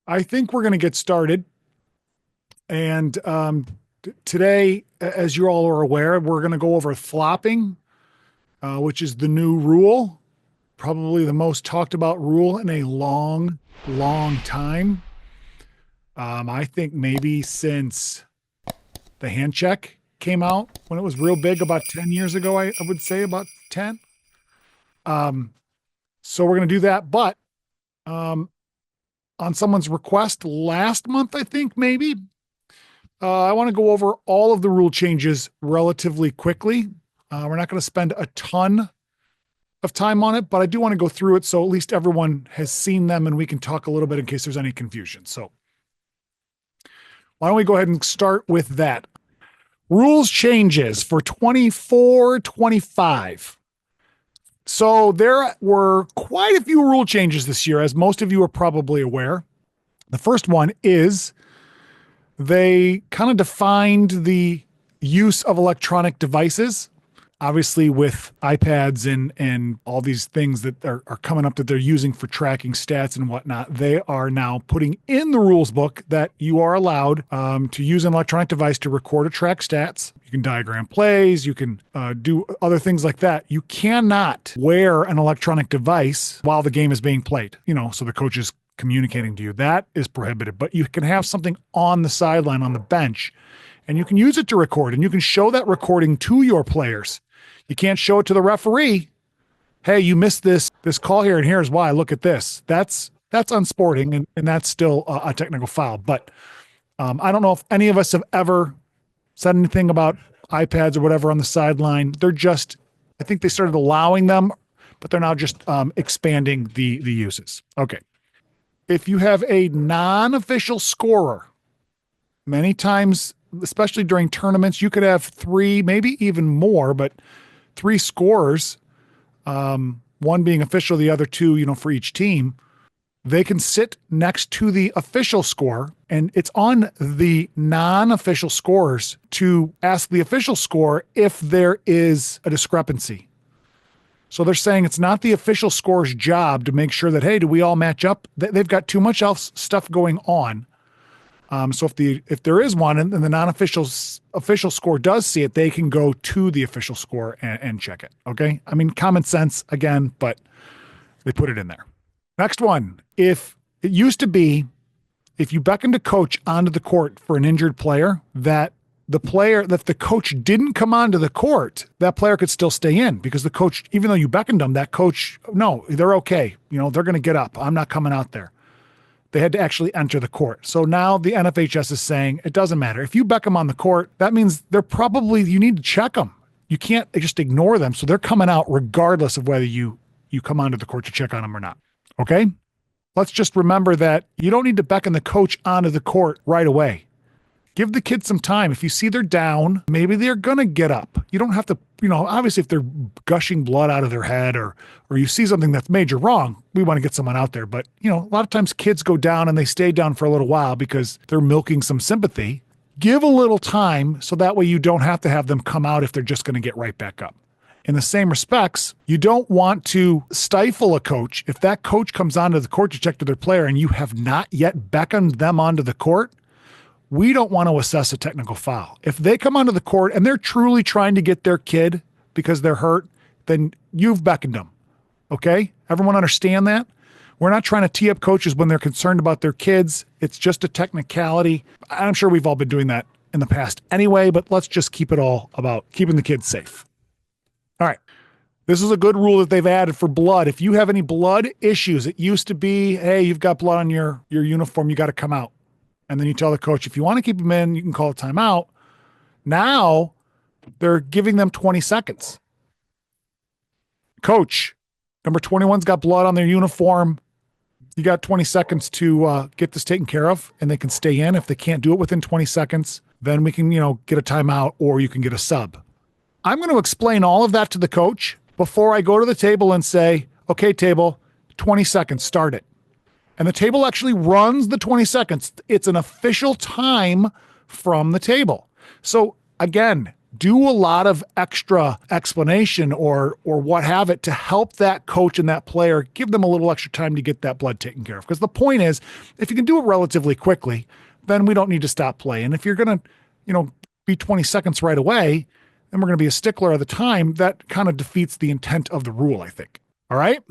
I think we're going to get started. And today, as you all are aware, we're going to go over flopping, which is the new rule, probably the most talked about rule in a long, long time. I think maybe since the hand check came out when it was real big about 10 years ago, I would say about 10. So we're going to do that. But on someone's request last month, I think maybe, I want to go over all of the rule changes relatively quickly. We're not going to spend a ton of time on it, but I do want to go through it so at least everyone has seen them and we can talk a little bit in case there's any confusion. So why don't we go ahead and start with that? Rules changes for 24-25. So there were quite a few rule changes this year, as most of you are probably aware. The first one is they kind of defined the use of electronic devices. Obviously, with iPads and all these things that are coming up that they're using for tracking stats and whatnot, they are now putting in the rules book that you are allowed to use an electronic device to record or track stats. You can diagram plays, you can do other things like that. You cannot wear an electronic device while the game is being played, so the coach is communicating to you. That is prohibited, but you can have something on the sideline, on the bench, and you can use it to record, and you can show that recording to your players. You can't show it to the referee. Hey, you missed this call here, and here's why. Look at this. That's unsporting, and that's still a technical foul. But I don't know if any of us have ever said anything about iPads or whatever on the sideline. I think they started allowing them, but they're now just expanding the uses. Okay. If you have a non-official scorer, many times, especially during tournaments, you could have three, maybe even more, but three scorers, one being official, the other two, for each team. They can sit next to the official score, and it's on the non-official scorers to ask the official score if there is a discrepancy. So they're saying it's not the official scorer's job to make sure that, hey, do we all match up? They've got too much else stuff going on. So if there is one and the official score does see it, they can go to the official score and check it. Okay. I mean, common sense again, but they put it in there. Next one. If it used to be, if you beckoned a coach onto the court for an injured player, that the coach didn't come onto the court, that player could still stay in because the coach, even though you beckoned them, that coach, no, they're okay. They're going to get up. I'm not coming out there. They had to actually enter the court. So now the NFHS is saying it doesn't matter. If you beck them on the court, that means you need to check them. You can't just ignore them. So they're coming out regardless of whether you come onto the court to check on them or not. Okay? Let's just remember that you don't need to beckon the coach onto the court right away. Give the kids some time. If you see they're down, maybe they're going to get up. You don't have to, obviously if they're gushing blood out of their head or you see something that's major wrong, we want to get someone out there. But, a lot of times kids go down and they stay down for a little while because they're milking some sympathy. Give a little time so that way you don't have to have them come out if they're just going to get right back up. In the same respects, you don't want to stifle a coach. If that coach comes onto the court to check to their player and you have not yet beckoned them onto the court, we don't want to assess a technical foul. If they come onto the court and they're truly trying to get their kid because they're hurt, then you've beckoned them. Okay? Everyone understand that? We're not trying to tee up coaches when they're concerned about their kids. It's just a technicality. I'm sure we've all been doing that in the past anyway, but let's just keep it all about keeping the kids safe. All right. This is a good rule that they've added for blood. If you have any blood issues, it used to be, hey, you've got blood on your uniform, you got to come out. And then you tell the coach, if you want to keep them in, you can call a timeout. Now they're giving them 20 seconds. Coach, number 21's got blood on their uniform. You got 20 seconds to get this taken care of, and they can stay in. If they can't do it within 20 seconds, then we can, get a timeout or you can get a sub. I'm going to explain all of that to the coach before I go to the table and say, okay, table, 20 seconds, start it. And the table actually runs the 20 seconds. It's an official time from the table. So again, do a lot of extra explanation or what have it to help that coach and that player, give them a little extra time to get that blood taken care of. Because the point is, if you can do it relatively quickly, then we don't need to stop play. And if you're going to, be 20 seconds right away, and we're going to be a stickler of the time, that kind of defeats the intent of the rule, I think. All right.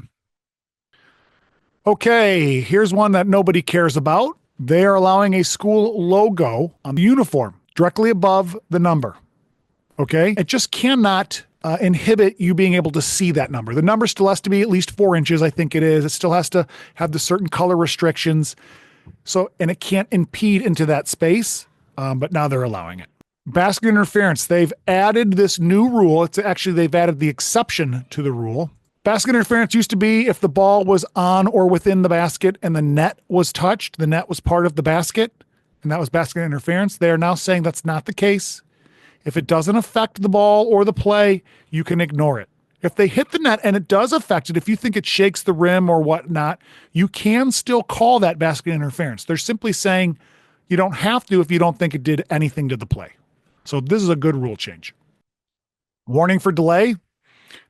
Okay, here's one that nobody cares about. They are allowing a school logo on the uniform directly above the number. Okay, it just cannot inhibit you being able to see that number. The number still has to be at least 4 inches, I think it is. It still has to have the certain color restrictions. And it can't impede into that space, but now they're allowing it. Basket interference, they've added this new rule. They've added the exception to the rule. Basket interference used to be if the ball was on or within the basket and the net was touched, the net was part of the basket, and that was basket interference. They are now saying that's not the case. If it doesn't affect the ball or the play, you can ignore it. If they hit the net and it does affect it, if you think it shakes the rim or whatnot, you can still call that basket interference. They're simply saying you don't have to if you don't think it did anything to the play. So this is a good rule change. Warning for delay.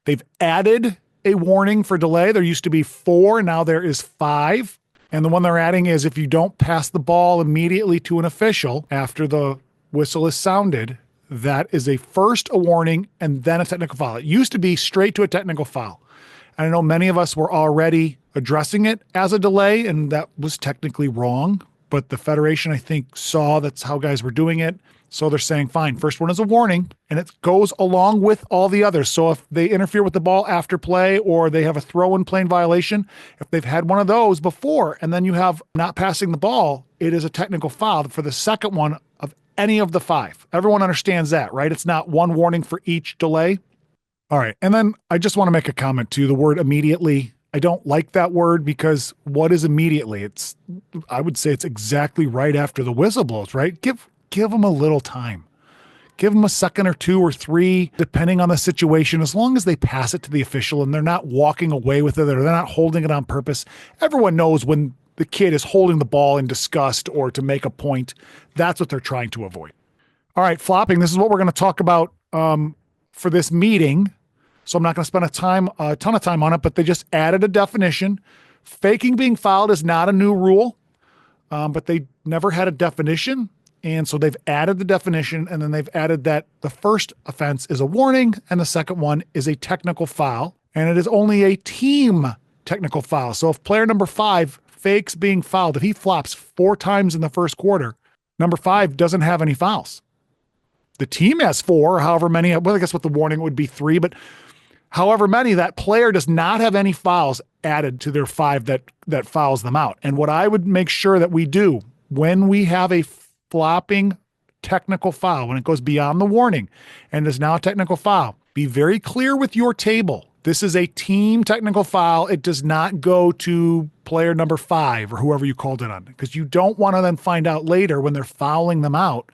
They've added a warning for delay. There used to be 4, now there is 5. And the one they're adding is if you don't pass the ball immediately to an official after the whistle is sounded, that is a warning and then a technical foul. It used to be straight to a technical foul. And I know many of us were already addressing it as a delay, and that was technically wrong. But the Federation, I think, saw that's how guys were doing it. So they're saying, fine, first one is a warning, and it goes along with all the others. So if they interfere with the ball after play or they have a throw-in plane violation, if they've had one of those before and then you have not passing the ball, it is a technical foul for the second one of any of the 5. Everyone understands that, right? It's not one warning for each delay. All right. And then I just want to make a comment too. The word immediately, I don't like that word because what is immediately? I would say it's exactly right after the whistle blows, right? Give them a little time. Give them a second or 2 or 3, depending on the situation, as long as they pass it to the official and they're not walking away with it or they're not holding it on purpose. Everyone knows when the kid is holding the ball in disgust or to make a point. That's what they're trying to avoid. All right, flopping. This is what we're going to talk about for this meeting. So I'm not going to spend a ton of time on it, but they just added a definition. Faking being fouled is not a new rule, but they never had a definition. And so they've added the definition, and then they've added that the first offense is a warning and the second one is a technical foul. And it is only a team technical foul. So if player number 5 fakes being fouled, if he flops 4 times in the first quarter, number 5 doesn't have any fouls. The team has 4, however many, well, I guess with the warning it would be 3, but however many, that player does not have any fouls added to their 5 that fouls them out. And what I would make sure that we do when we have a flopping technical foul, when it goes beyond the warning and is now a technical foul, be very clear with your table. This is a team technical foul. It does not go to player number 5 or whoever you called it on, because you don't want to then find out later when they're fouling them out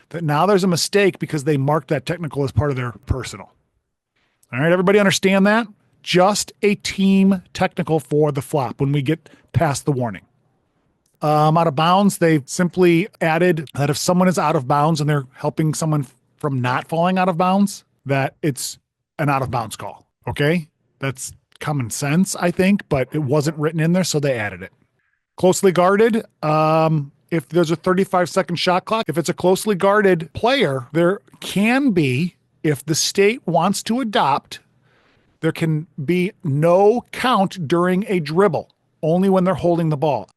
that now there's a mistake because they marked that technical as part of their personal. All right, everybody understand that? Just a team technical for the flop when we get past the warning. Out of bounds, they've simply added that if someone is out of bounds and they're helping someone from not falling out of bounds, that it's an out of bounds call. Okay? That's common sense, I think, but it wasn't written in there, so they added it. Closely guarded, if there's a 35-second shot clock, if it's a closely guarded player, there can be, if the state wants to adopt, there can be no count during a dribble, only when they're holding the ball.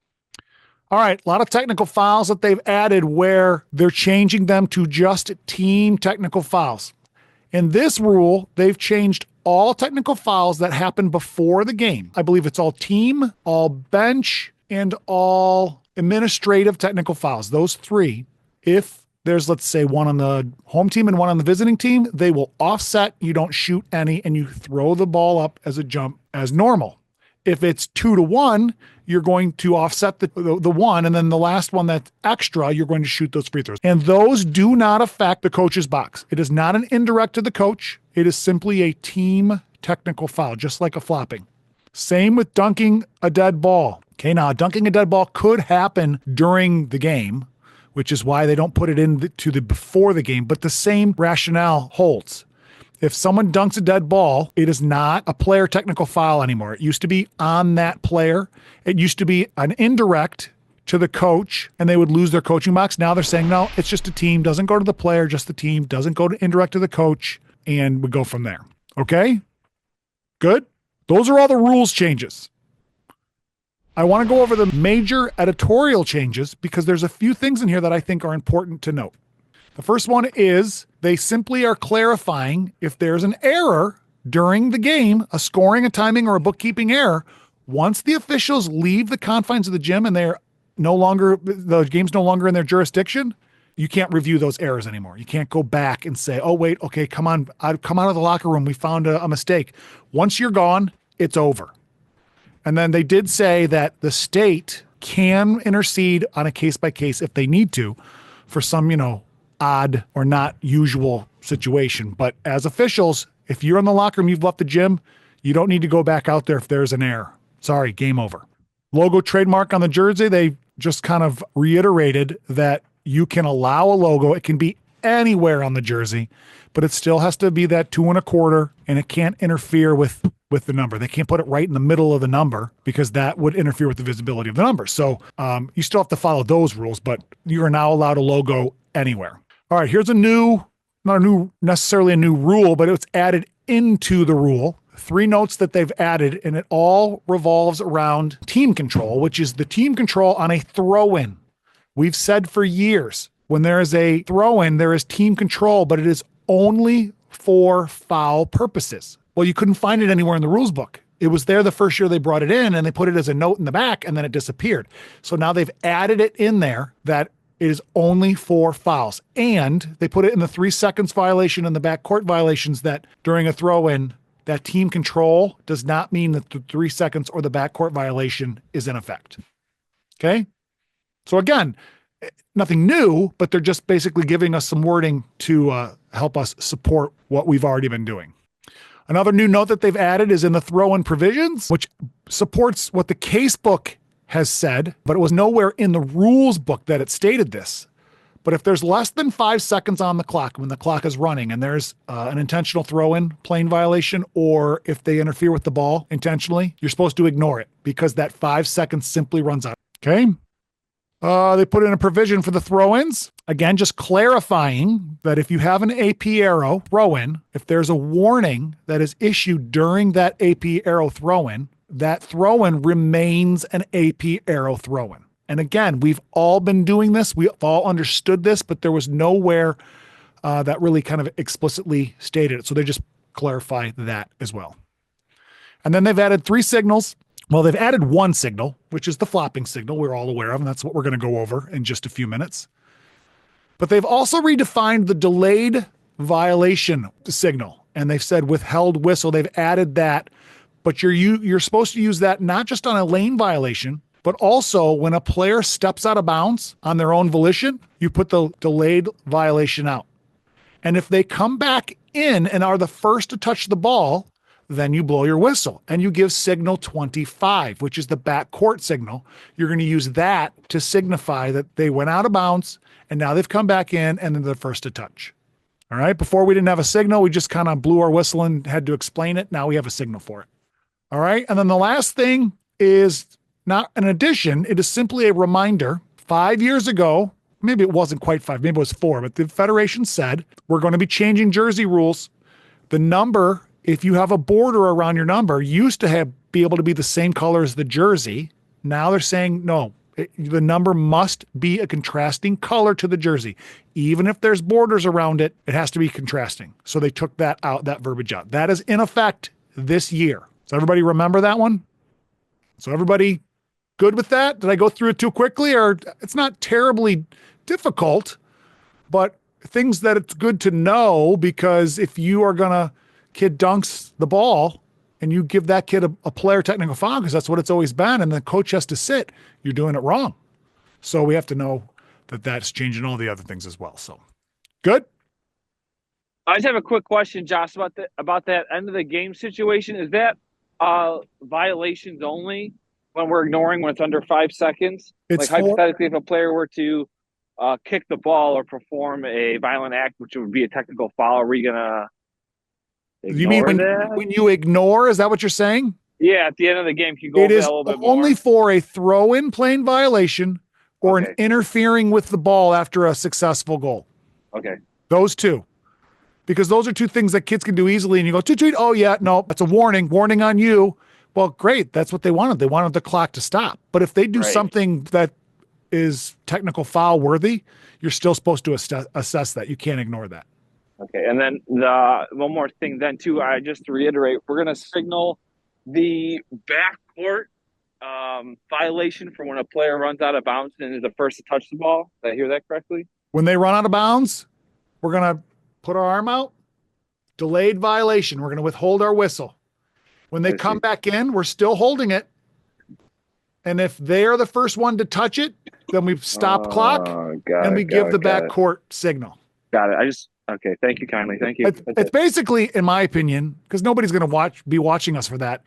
All right, a lot of technical fouls that they've added where they're changing them to just team technical fouls. In this rule, they've changed all technical fouls that happen before the game. I believe it's all team, all bench, and all administrative technical fouls. Those 3. If there's, let's say, one on the home team and one on the visiting team, they will offset. You don't shoot any, and you throw the ball up as a jump as normal. If it's 2-1, you're going to offset the one, and then the last one that's extra, you're going to shoot those free throws. And those do not affect the coach's box. It is not an indirect to the coach. It is simply a team technical foul, just like a flopping. Same with dunking a dead ball. Okay, now dunking a dead ball could happen during the game which is why they don't put it into the before the game. But the same rationale holds. If someone dunks a dead ball, it is not a player technical foul anymore. It used to be on that player. It used to be an indirect to the coach, and they would lose their coaching box. Now they're saying, no, it's just a team. Doesn't go to the player, just the team. Doesn't go to indirect to the coach, and we go from there. Okay? Good? Those are all the rules changes. I want to go over the major editorial changes because there's a few things in here that I think are important to note. The first one is they simply are clarifying if there's an error during the game, a scoring, a timing, or a bookkeeping error, once the officials leave the confines of the gym and the game's no longer in their jurisdiction, you can't review those errors anymore. You can't go back and say, oh, wait, okay, come on, come out of the locker room. We found a mistake. Once you're gone, it's over. And then they did say that the state can intercede on a case by case if they need to for some, odd or not usual situation. But as officials, if you're in the locker room, you've left the gym, you don't need to go back out there if there's an error. Sorry, game over. Logo trademark on the jersey, they just kind of reiterated that you can allow a logo. It can be anywhere on the jersey, but it still has to be that 2 1/4, and it can't interfere with the number. They can't put it right in the middle of the number because that would interfere with the visibility of the number. So you still have to follow those rules, but you are now allowed a logo anywhere. All right, here's not necessarily a new rule, but it's added into the rule. 3 notes that they've added, and it all revolves around team control, which is the team control on a throw-in. We've said for years, when there is a throw-in, there is team control, but it is only for foul purposes. Well, you couldn't find it anywhere in the rules book. It was there the first year they brought it in, and they put it as a note in the back, and then it disappeared. So now they've added it in there that it is only for fouls. And they put it in the 3 seconds violation and the backcourt violations that during a throw-in, that team control does not mean that the 3 seconds or the backcourt violation is in effect. Okay? So again, nothing new, but they're just basically giving us some wording to help us support what we've already been doing. Another new note that they've added is in the throw-in provisions, which supports what the case book has said, but it was nowhere in the rules book that it stated this. But if there's less than 5 seconds on the clock when the clock is running and there's an intentional throw-in plane violation, or if they interfere with the ball intentionally, you're supposed to ignore it because that 5 seconds simply runs out. Okay? They put in a provision for the throw-ins. Again, just clarifying that if you have an AP arrow throw-in, if there's a warning that is issued during that AP arrow throw-in, that throw-in remains an AP arrow throw-in. And again, we've all been doing this. We've all understood this, but there was nowhere that really kind of explicitly stated it. So they just clarify that as well. And then they've added 3 signals. Well, they've added 1 signal, which is the flopping signal we're all aware of, and that's what we're going to go over in just a few minutes. But they've also redefined the delayed violation signal, and they've said withheld whistle. They've added that, but you're supposed to use that not just on a lane violation, but also when a player steps out of bounds on their own volition, you put the delayed violation out. And if they come back in and are the first to touch the ball, then you blow your whistle and you give signal 25, which is the backcourt signal. You're going to use that to signify that they went out of bounds and now they've come back in and they're the first to touch. All right. Before we didn't have a signal. We just kind of blew our whistle and had to explain it. Now we have a signal for it. All right. And then the last thing is not an addition. It is simply a reminder. 5 years ago, maybe it wasn't quite 5, maybe it was 4, but the Federation said, we're going to be changing jersey rules. The number, if you have a border around your number, used to be able to be the same color as the jersey. Now they're saying, no, the number must be a contrasting color to the jersey. Even if there's borders around it, it has to be contrasting. So they took that out, that verbiage out. That is in effect this year. So everybody remember that one? So everybody good with that? Did I go through it too quickly? Or it's not terribly difficult, but things that it's good to know, because if you are kid dunks the ball and you give that kid a player technical foul, because that's what it's always been, and the coach has to sit, you're doing it wrong. So we have to know that that's changing all the other things as well. So good. I just have a quick question, Josh, about that end of the game situation. Is that violations only when we're ignoring when it's under 5 seconds? It's like hypothetically, if a player were to kick the ball or perform a violent act, which would be a technical foul, are we gonna You mean ignore that? when you ignore? Is that what you're saying? Yeah, at the end of the game, can you go It over that is a little bit only more? for a throw-in plane violation or an Okay. interfering with the ball after a successful goal. Okay. Those two. Because those are two things that kids can do easily. And you go, tweet, oh, yeah, no, that's a warning. Warning on you. Well, great. That's what they wanted. They wanted the clock to stop. But if they do Right. something that is technical foul worthy, you're still supposed to assess that. You can't ignore that. Okay. And then the one more thing then too, just to reiterate, we're gonna signal the backcourt violation for when a player runs out of bounds and is the first to touch the ball. Did I hear that correctly? When they run out of bounds, we're going to put our arm out. Delayed violation. We're going to withhold our whistle. When they come back in, we're still holding it. And if they are the first one to touch it, then we stop clock and we give the backcourt signal. Got it. Okay. Thank you kindly. Thank you. It's basically, in my opinion, because nobody's going to be watching us for that.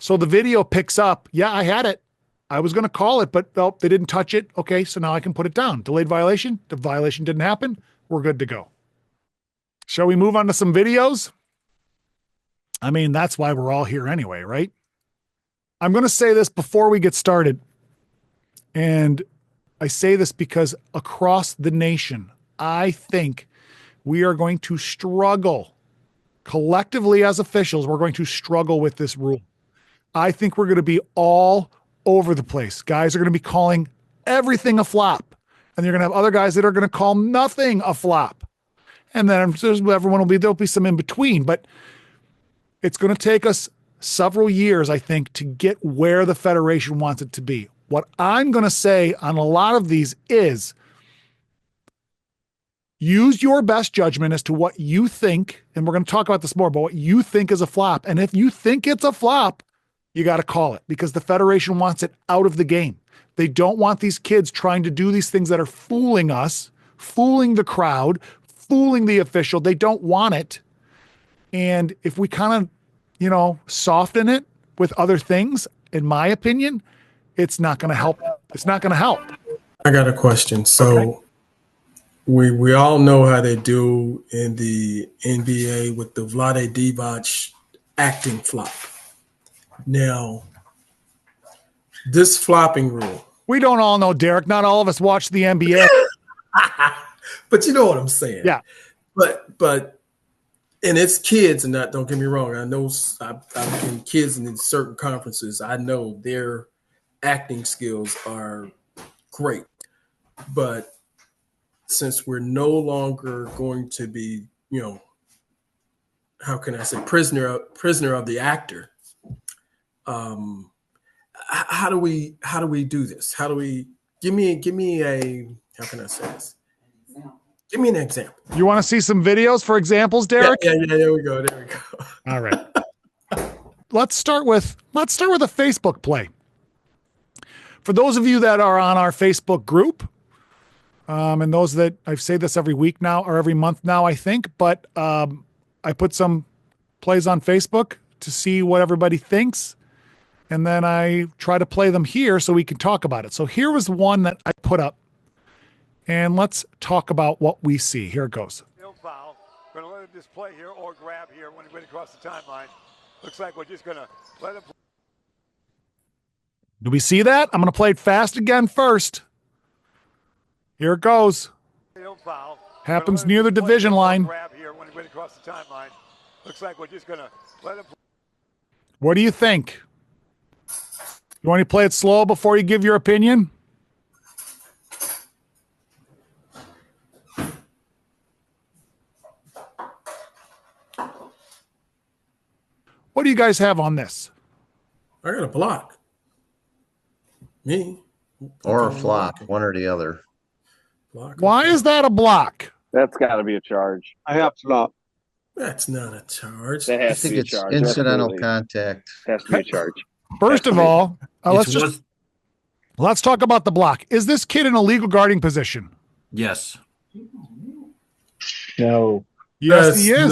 So the video picks up. Yeah, I had it. I was going to call it, but nope, they didn't touch it. Okay, so now I can put it down. Delayed violation. The violation didn't happen. We're good to go. Shall we move on to some videos? I mean, that's why we're all here anyway, right? I'm going to say this before we get started. And I say this because across the nation, I think we are going to struggle collectively as officials. We're going to struggle with this rule. I think we're going to be all over the place. Guys are going to be calling everything a flop. And you're going to have other guys that are going to call nothing a flop. And then there'll be some in between. But it's going to take us several years, I think, to get where the Federation wants it to be. What I'm going to say on a lot of these is use your best judgment as to what you think, and we're going to talk about this more, but what you think is a flop. And if you think it's a flop, you got to call it because the Federation wants it out of the game. They don't want these kids trying to do these things that are fooling us, fooling the crowd, fooling the official. They don't want it. And if we kind of, soften it with other things, in my opinion, it's not going to help. It's not going to help. I got a question. So we all know how they do in the NBA with the Vlade Divac acting flop. Now, this flopping rule. We don't all know, Derek. Not all of us watch the NBA. But you know what I'm saying. Yeah. But and it's kids, and don't get me wrong. I know I've been kids in certain conferences. I know their acting skills are great. But since we're no longer going to be, how can I say, prisoner of the actor, how do we do this? How do we give me a, how can I say this? Give me an example. You want to see some videos for examples, Derek? Yeah, there we go. All right. Let's start with a Facebook play. For those of you that are on our Facebook group, and those that I say this every week now or every month now, I think, but I put some plays on Facebook to see what everybody thinks. And then I try to play them here so we can talk about it. So here was one that I put up. And let's talk about what we see. Here it goes. No foul. Going to let him just play here or grab here when he went across the timeline. Looks like we're just going to let him play. Do we see that? I'm going to play it fast again first. Here it goes. No foul. Happens near the division line. Grab here when he went across the timeline. Looks like we're just going to let him play. What do you think? You want to play it slow before you give your opinion? What do you guys have on this? I got a block. Me. Or a flop, one or the other. Block. Why is that a block? That's got to be a charge. I have flop. That's not a charge. That I has to think be a it's charge. incidental Absolutely. contact. Has to be a charge. First of all, let's talk about the block. Is this kid in a legal guarding position? Yes. No. Yes, he is.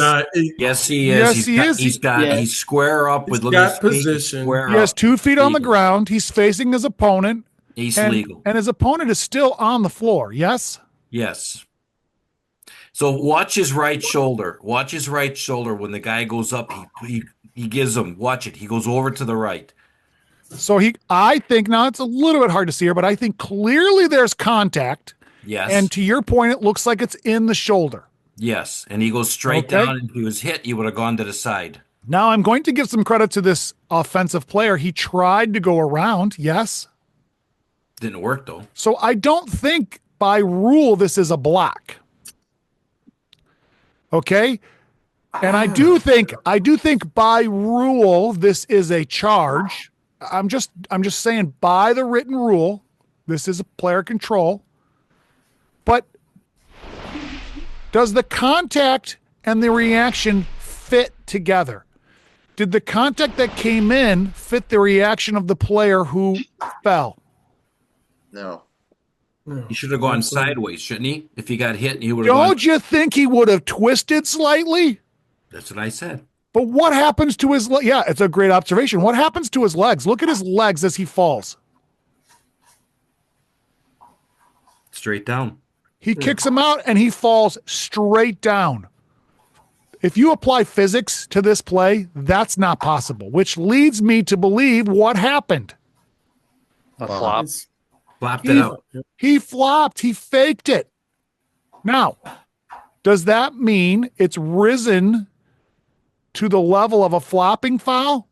Yes, he is. Yes, he is. He's square up with He's got position. Square He has up. 2 feet on the Legal. ground. He's facing his opponent. He's and, legal. And his opponent is still on the floor. Yes? Yes. So watch his right shoulder. Watch his right shoulder when the guy goes up. He gives him. Watch it. He goes over to the right. So I think now it's a little bit hard to see here, but I think clearly there's contact. Yes. And to your point, it looks like it's in the shoulder. Yes. And he goes straight Okay. down. And if he was hit, he would have gone to the side. Now I'm going to give some credit to this offensive player. He tried to go around. Yes. Didn't work though. So I don't think by rule this is a block. Okay. And I do think by rule this is a charge. I'm just saying by the written rule, this is a player control. But does the contact and the reaction fit together? Did the contact that came in fit the reaction of the player who fell? No. He should have gone sideways, shouldn't he? If he got hit, he would have gone. Don't you think he would have twisted slightly? That's what I said. But what happens to his yeah, it's a great observation. What happens to his legs? Look at his legs as he falls. Straight down. He kicks him out and he falls straight down. If you apply physics to this play, that's not possible, which leads me to believe what happened. A flop. Flopped it out. He flopped. He faked it. Now, does that mean it's risen to the level of a flopping foul?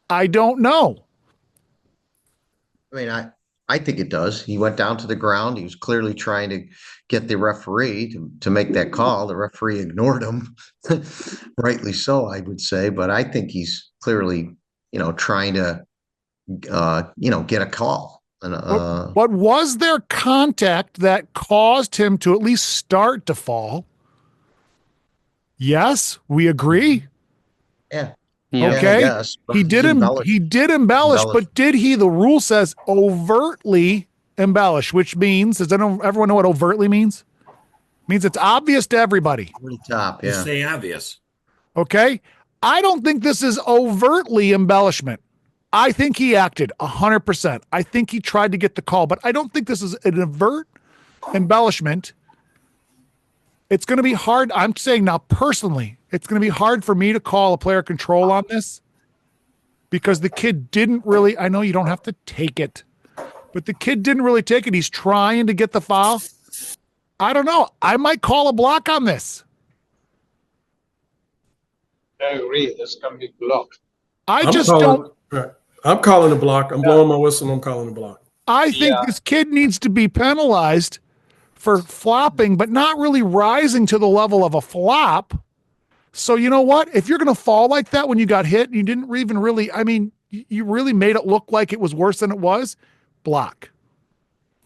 I don't know. I mean, I think it does. He went down to the ground. He was clearly trying to get the referee to make that call. The referee ignored him. Rightly so, I would say. But I think he's clearly, trying to, get a call. And, but was there contact that caused him to at least start to fall? Yes, we agree. Yeah. Okay. Yes, he did embellish, but did he, the rule says, overtly embellish, which means, does everyone know what overtly means? It means it's obvious to everybody. Pretty top, You yeah. say obvious. Okay. I don't think this is overtly embellishment. I think he acted 100%. I think he tried to get the call, but I don't think this is an overt embellishment. It's going to be hard. I'm saying now personally, it's going to be hard for me to call a player control on this because the kid didn't really, I know you don't have to take it, but the kid didn't really take it. He's trying to get the foul. I don't know. I might call a block on this. I agree. This can be blocked. I'm calling the block. I'm blowing my whistle. I'm calling the block. I think this kid needs to be penalized for flopping, but not really rising to the level of a flop. So you know what? If you're going to fall like that when you got hit, you didn't even really, you really made it look like it was worse than it was, block.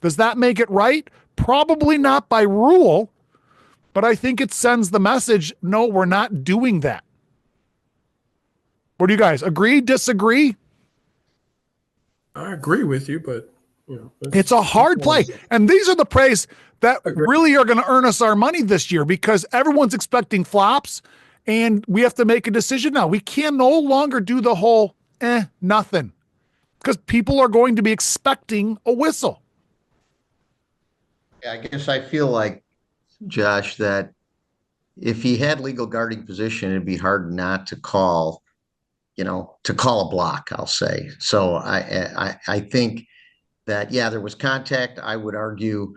Does that make it right? Probably not by rule, but I think it sends the message, no, we're not doing that. What do you guys agree, disagree? I agree with you, but it's a hard play. And these are the plays that really are going to earn us our money this year because everyone's expecting flops and we have to make a decision now. We can no longer do the whole nothing because people are going to be expecting a whistle. I guess I feel like, Josh, that if he had legal guarding position, it'd be hard not to call, a block, I'll say. So I think that, there was contact. I would argue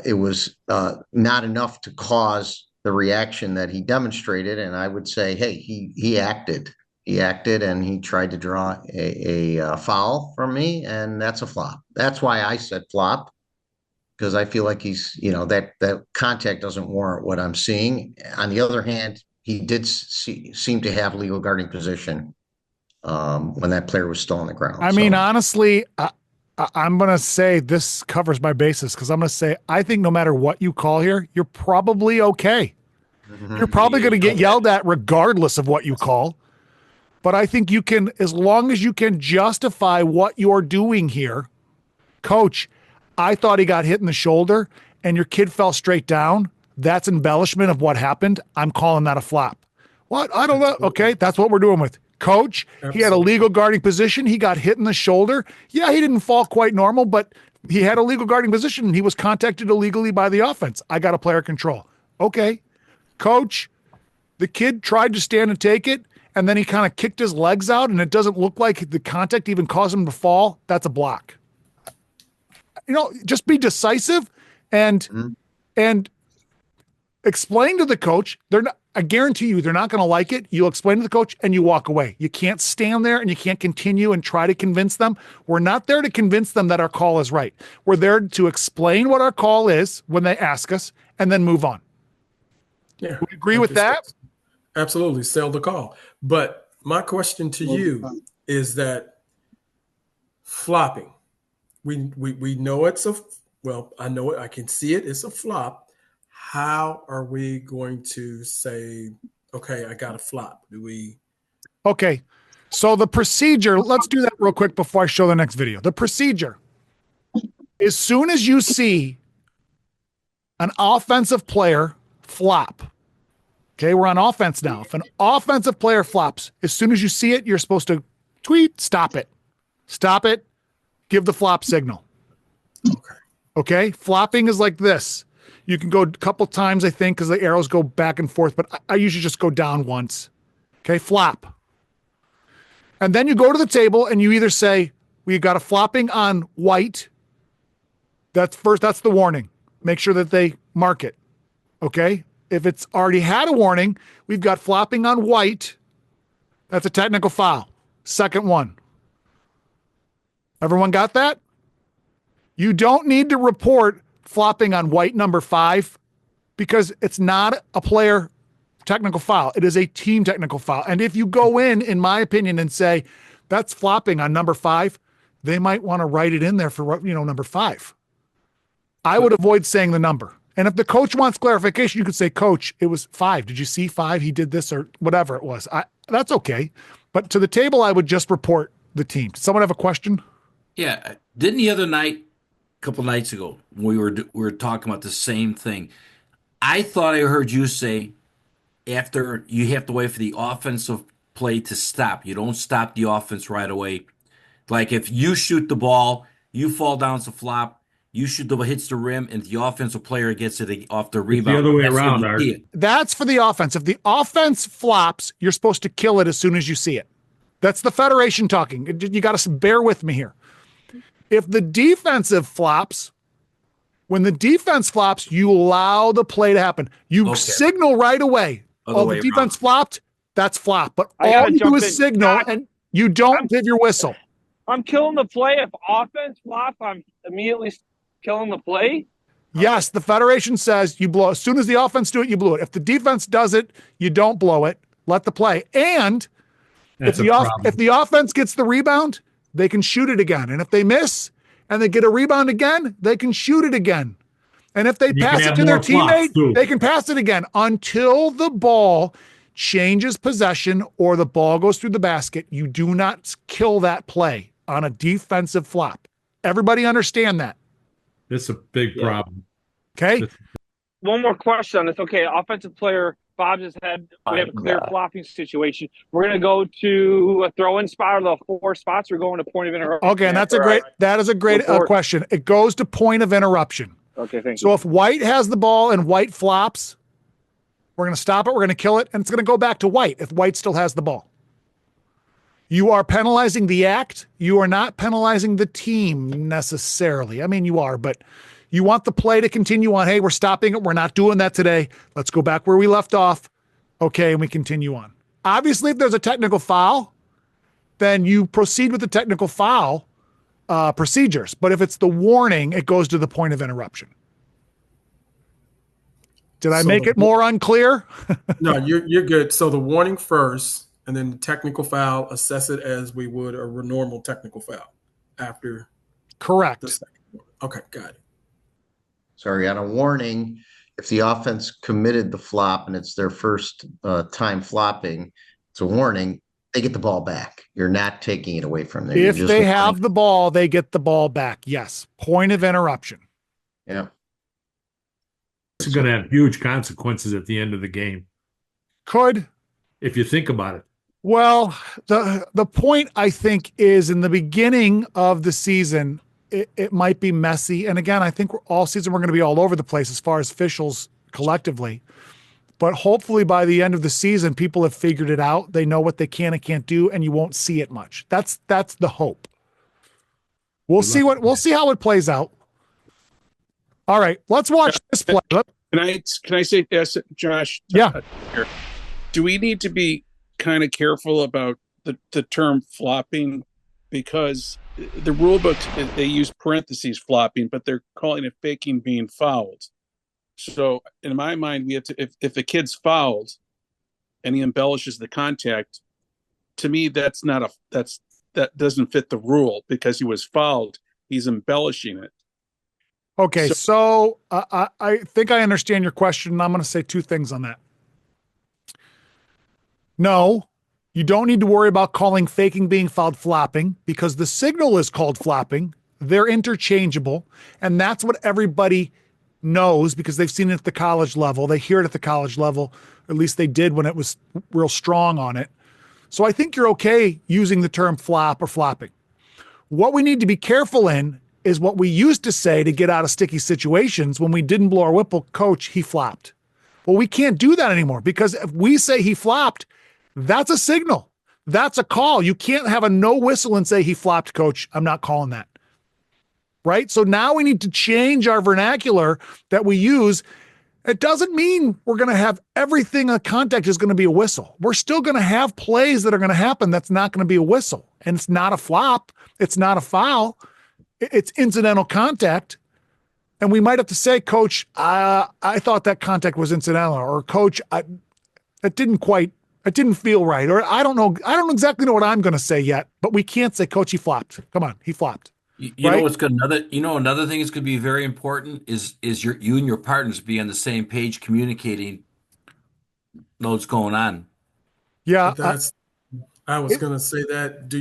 it was not enough to cause the reaction that he demonstrated. And I would say, hey, he acted. He acted and he tried to draw a foul from me, and that's a flop. That's why I said flop, because I feel like he's, that contact doesn't warrant what I'm seeing. On the other hand, he did seem to have legal guarding position when that player was still on the ground. I mean, honestly, I'm going to say this covers my basis because I'm going to say I think no matter what you call here, you're probably okay. Mm-hmm. You're probably going to get yelled at regardless of what you call. But I think you can, as long as you can justify what you're doing here, coach, I thought he got hit in the shoulder and your kid fell straight down. That's embellishment of what happened. I'm calling that a flop. What? I don't know. Okay, that's what we're doing with. Coach, He had a legal guarding position. He got hit in the shoulder. Yeah, he didn't fall quite normal, but he had a legal guarding position and he was contacted illegally by the offense. I got a player control. Okay. Coach, the kid tried to stand and take it, and then he kind of kicked his legs out, and it doesn't look like the contact even caused him to fall. That's a block. Just be decisive and explain to the coach. I guarantee you they're not going to like it. You'll explain to the coach and you walk away. You can't stand there and you can't continue and try to convince them. We're not there to convince them that our call is right. We're there to explain what our call is when they ask us and then move on. Yeah. We agree with that? Absolutely. Sell the call. But my question to you is that flopping, we know I know it. I can see it. It's a flop. How are we going to say, okay, I got a flop? Okay. So the procedure, let's do that real quick before I show the next video. The procedure, as soon as you see an offensive player flop, okay, we're on offense now. If an offensive player flops, as soon as you see it, you're supposed to tweet, stop it. Stop it. Give the flop signal. Okay. Flopping is like this. You can go a couple times, I think, because the arrows go back and forth, but I usually just go down once. Okay. Flop. And then you go to the table and you either say, we got a flopping on white. That's the warning. Make sure that they mark it. Okay. If it's already had a warning, we've got flopping on white. That's a technical foul. Second one. Everyone got that? You don't need to report flopping on white number 5 because it's not a player technical foul. It is a team technical foul. And if you go in my opinion, and say that's flopping on number 5, they might want to write it in there for, number 5. I would avoid saying the number. And if the coach wants clarification, you could say, Coach, it was 5. Did you see 5? He did this or whatever it was. That's okay. But to the table, I would just report the team. Does someone have a question? Yeah. Didn't the other night, a couple nights ago, we were talking about the same thing. I thought I heard you say after you have to wait for the offensive play to stop. You don't stop the offense right away. Like if you shoot the ball, you fall down to flop, you shoot the ball, hits the rim, and the offensive player gets it off the rebound. It's the other way That's around, when Art. you see it. That's for the offense. If the offense flops, you're supposed to kill it as soon as you see it. That's the Federation talking. You got to bear with me here. If the defensive flops, when the defense flops, you allow the play to happen. You signal right away. The defense flopped, that's flop. But all you do is signal and you don't give your whistle. I'm killing the play. If offense flops, I'm immediately killing the play. Yes, the Federation says you blow. As soon as the offense do it, you blow it. If the defense does it, you don't blow it. Let the play. And if the offense gets the rebound, they can shoot it again. And if they miss and they get a rebound again, they can shoot it again. And if they pass it to their teammate, they can pass it again until the ball changes possession or the ball goes through the basket. You do not kill that play on a defensive flop. Everybody understand that? It's a big problem. Okay. One more question on this. Okay, offensive player bobs his head. We have a clear flopping situation. We're going to go to a throw-in spot or the 4 spots. We're going to point of interruption. Okay, and that is a great question. It goes to point of interruption. Okay, thank you. So if white has the ball and white flops, we're going to stop it. We're going to kill it. And it's going to go back to white if white still has the ball. You are penalizing the act. You are not penalizing the team necessarily. I mean, you are, but you want the play to continue on. Hey, we're stopping it. We're not doing that today. Let's go back where we left off. Okay, and we continue on. Obviously, if there's a technical foul, then you proceed with the technical foul procedures. But if it's the warning, it goes to the point of interruption. Did I make it more unclear? No, you're good. So the warning first, and then the technical foul, assess it as we would a normal technical foul after. Correct. The second one. Okay, got it. Sorry, on a warning, if the offense committed the flop and it's their first time flopping, it's a warning. They get the ball back. You're not taking it away from them. If they have the ball, they get the ball back. Yes. Point of interruption. Yeah. It's going to have huge consequences at the end of the game. Could. If you think about it. Well, the point I think is in the beginning of the season, it might be messy. And again, I think all season we're going to be all over the place as far as officials collectively. But hopefully by the end of the season, people have figured it out. They know what they can and can't do, and you won't see it much. That's the hope. We'll see how it plays out. All right, let's watch this play. Can I say yes, Josh? Yeah. Do we need to be kind of careful about the term flopping, because the rule book, they use parentheses flopping, but they're calling it faking being fouled. So in my mind, we have to, if the kid's fouled and he embellishes the contact, to me, that doesn't fit the rule, because he was fouled. He's embellishing it. Okay, so I think I understand your question, and I'm going to say two things on that. No, you don't need to worry about calling faking being fouled flopping, because the signal is called flopping. They're interchangeable, and that's what everybody knows because they've seen it at the college level. They hear it at the college level. At least they did when it was real strong on it. So I think you're okay using the term flop or flopping. What we need to be careful in is what we used to say to get out of sticky situations. When we didn't blow our whistle, coach, he flopped. Well, we can't do that anymore, because if we say he flopped, that's a signal. That's a call. You can't have a no whistle and say he flopped, coach. I'm not calling that. Right? So now we need to change our vernacular that we use. It doesn't mean we're going to have everything a contact is going to be a whistle. We're still going to have plays that are going to happen that's not going to be a whistle. And it's not a flop. It's not a foul. It's incidental contact. And we might have to say, coach, I thought that contact was incidental, or coach, it didn't feel right. Or I don't know exactly know what I'm going to say yet, but we can't say, coach, he flopped. Come on. He flopped. You know what's good? Another thing that's going to be very important is you and your partners be on the same page, communicating what's going on. Yeah, I was going to say that.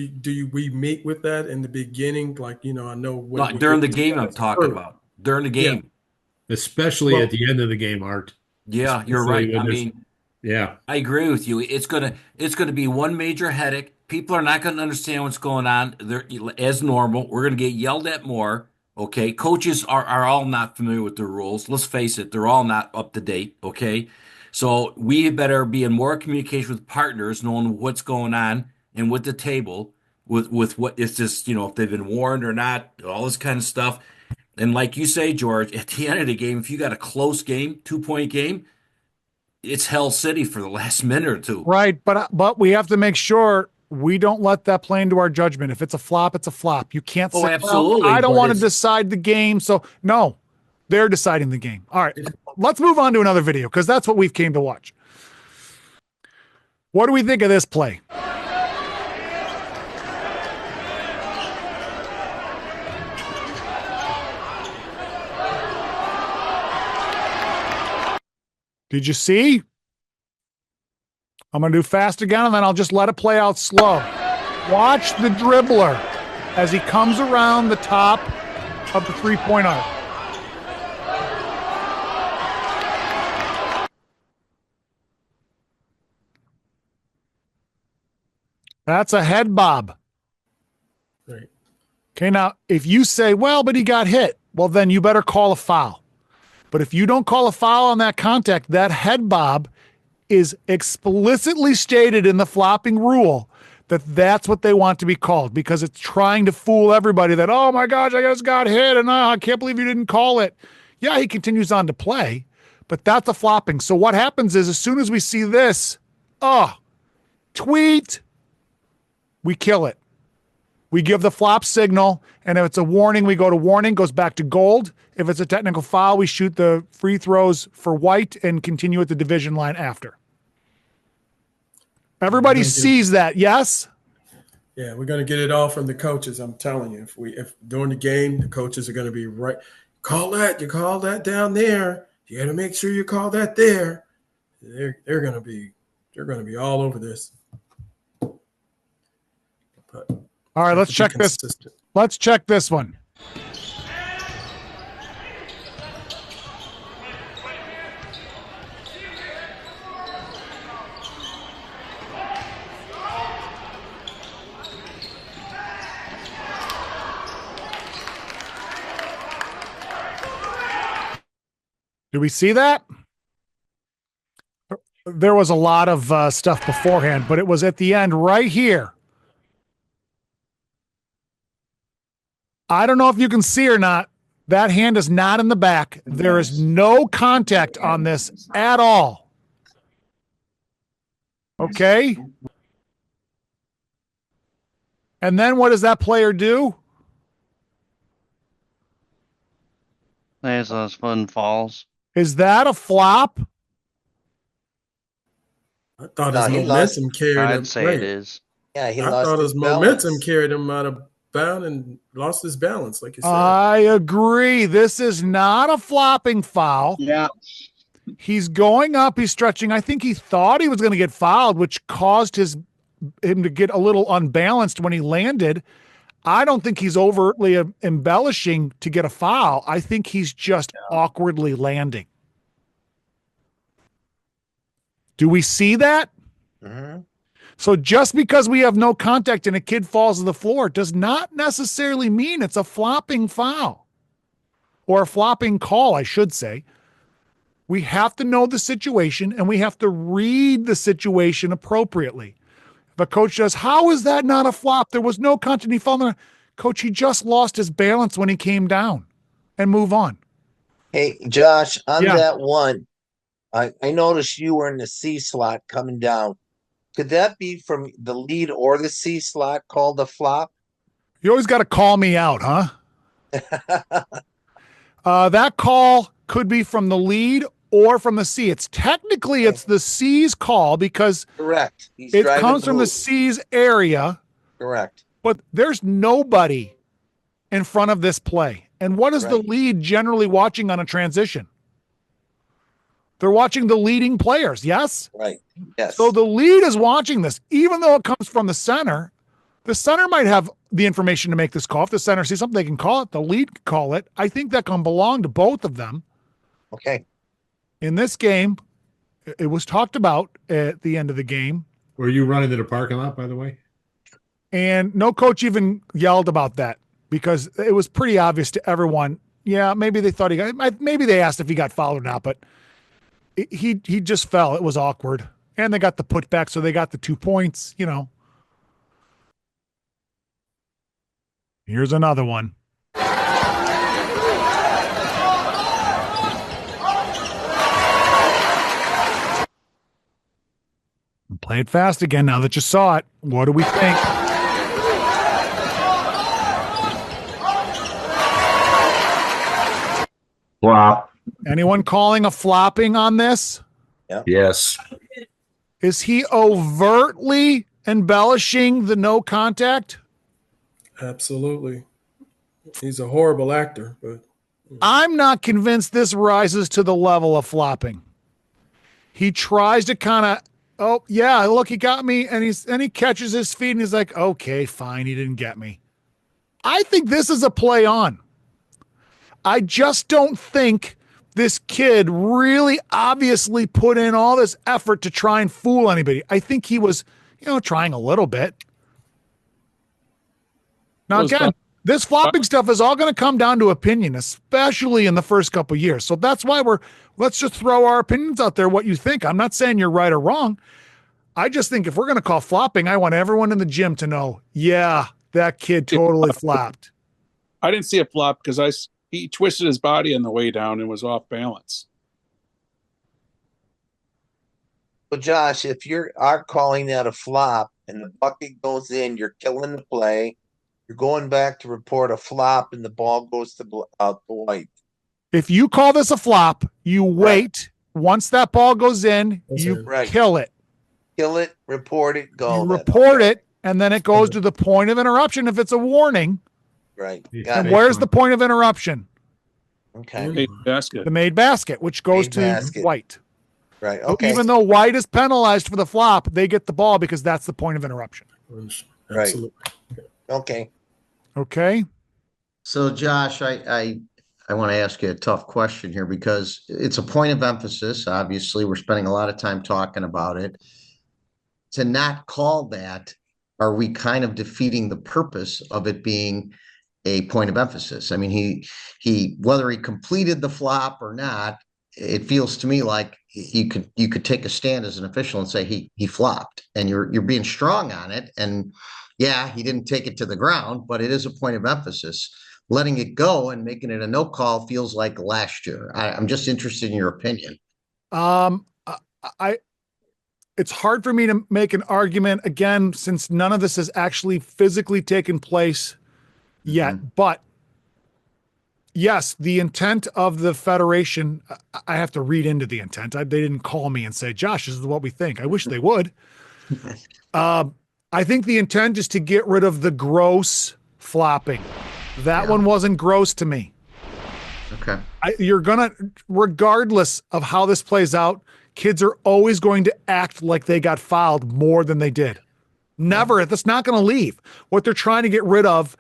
We meet with that in the beginning? Like, I know what during the game. I'm talking about during the game, especially at the end of the game, Art. Yeah, you're right. I mean, yeah, I agree with you. It's gonna be one major headache. People are not going to understand what's going on. They're as normal. We're going to get yelled at more. Okay, coaches are all not familiar with the rules. Let's face it, they're all not up to date. Okay, so we better be in more communication with partners, knowing what's going on and with the table, with what it's just if they've been warned or not, all this kind of stuff. And like you say, George, at the end of the game, if you got a close game, 2-point game, it's Hell City for the last minute or two. Right, but we have to make sure we don't let that play into our judgment. If it's a flop, it's a flop. You can't say, absolutely. Well, I don't want to decide the game. So no, they're deciding the game. All right, let's move on to another video, because that's what we've came to watch. What do we think of this play? Did you see? I'm going to do fast again, and then I'll just let it play out slow. Watch the dribbler as he comes around the top of the three-point arc. That's a head bob. Right. Okay, now, if you say, well, but he got hit, well, then you better call a foul. But if you don't call a foul on that contact, that head bob is explicitly stated in the flopping rule that that's what they want to be called, because it's trying to fool everybody that, oh my gosh, I just got hit and I can't believe you didn't call it. Yeah, he continues on to play, but that's the flopping. So what happens is, as soon as we see this, tweet, we kill it. We give the flop signal, and if it's a warning, we go to warning, goes back to gold. If it's a technical foul, we shoot the free throws for white and continue at the division line after. Everybody sees that, yes? Yeah, we're going to get it all from the coaches. I'm telling you, if during the game, the coaches are going to be right. You call that down there. You got to make sure you call that there. They're going to be all over this. But all right, let's check this. Let's check this one. Do we see that? There was a lot of stuff beforehand, but it was at the end right here. I don't know if you can see or not. That hand is not in the back. There is no contact on this at all. Okay. And then what does that player do? Plays those fun falls. Is that a flop? I thought No, his he momentum lost. carried him. I'd say it is. Yeah, he I lost thought his his momentum balance. carried him out of bound and lost his balance, like you said. I agree. This is not a flopping foul. Yeah. He's going up. He's stretching. I think he thought he was going to get fouled, which caused him to get a little unbalanced when he landed. I don't think he's overtly embellishing to get a foul. I think he's just awkwardly landing. Do we see that? Mm-hmm. So just because we have no contact and a kid falls to the floor does not necessarily mean it's a flopping foul or a flopping call, I should say. We have to know the situation and we have to read the situation appropriately. If a coach says, how is that not a flop? There was no contact. He fell down. Coach, he just lost his balance when he came down, and move on. Hey, Josh, on Yeah. that one, I noticed you were in the C slot coming down. Could that be from the lead or the C slot called a flop? You always got to call me out, huh? That call could be from the lead or from the C. It's the C's call because Correct. He's it driving comes from the blue. C's area, Correct. but there's nobody in front of this play. And what is the Right. lead generally watching on a transition? They're watching the leading players, yes? Right. Yes. So the lead is watching this, even though it comes from the center. The center might have the information to make this call. If the center sees something, they can call it. The lead can call it. I think that can belong to both of them. Okay. In this game, it was talked about at the end of the game, Were you running to the parking lot, by the way? and no coach even yelled about that because it was pretty obvious to everyone. Yeah, maybe they thought maybe they asked if he got fouled or not, but he just fell. It was awkward. And they got the putback, so they got the 2 points, Here's another one. Play it fast again now that you saw it. What do we think? Flop. Anyone calling a flopping on this? Yes. Is he overtly embellishing the no contact? Absolutely. He's a horrible actor, but I'm not convinced this rises to the level of flopping. He tries to kind of, oh yeah, look, he got me, and he catches his feet and he's like, okay, fine, he didn't get me. I think this is a play on. I just don't think this kid really obviously put in all this effort to try and fool anybody. I think he was, trying a little bit. Now, again, this flopping stuff is all going to come down to opinion, especially in the first couple of years. So that's why let's just throw our opinions out there, what you think. I'm not saying you're right or wrong. I just think if we're going to call flopping, I want everyone in the gym to know, yeah, that kid totally flopped. I didn't see a flop because he twisted his body on the way down and was off balance. Well, Josh, if you are calling that a flop and the bucket goes in, you're killing the play. You're going back to report a flop and the ball goes out the white. If you call this a flop, you wait. Right. Once that ball goes in, you kill it. Kill it, report it, go. You report it, and then it goes to the point of interruption if it's a warning. Right. And where's the point of interruption? Okay. The made basket, which goes to white. Right. Okay. Even though white is penalized for the flop, they get the ball because that's the point of interruption. Absolutely. Right. Okay. Okay. So, Josh, I want to ask you a tough question here because it's a point of emphasis. Obviously, we're spending a lot of time talking about it. To not call that, are we kind of defeating the purpose of it being a point of emphasis? I mean, he whether he completed the flop or not, it feels to me like you could take a stand as an official and say he flopped, and you're being strong on it. And yeah, he didn't take it to the ground, but it is a point of emphasis. Letting it go and making it a no call feels like last year. I'm just interested in your opinion. I it's hard for me to make an argument again since none of this has actually physically taken place yet. But yes, the intent of the federation, I have to read into the intent. They didn't call me and say, Josh, this is what we think. I wish they would. I think the intent is to get rid of the gross flopping. That one wasn't gross to me. Okay. You're going to, regardless of how this plays out, kids are always going to act like they got fouled more than they did. Never. That's not going to leave. What they're trying to get rid of,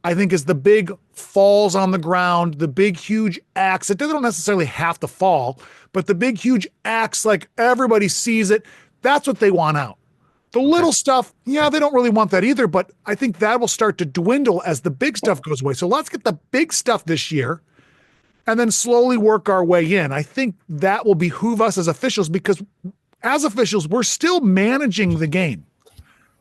I think, is the big falls on the ground, the big, huge acts. It doesn't necessarily have to fall, but the big, huge acts, like everybody sees it. That's what they want out. The little stuff, yeah, they don't really want that either, but I think that will start to dwindle as the big stuff goes away. So let's get the big stuff this year and then slowly work our way in. I think that will behoove us as officials, because as officials, we're still managing the game,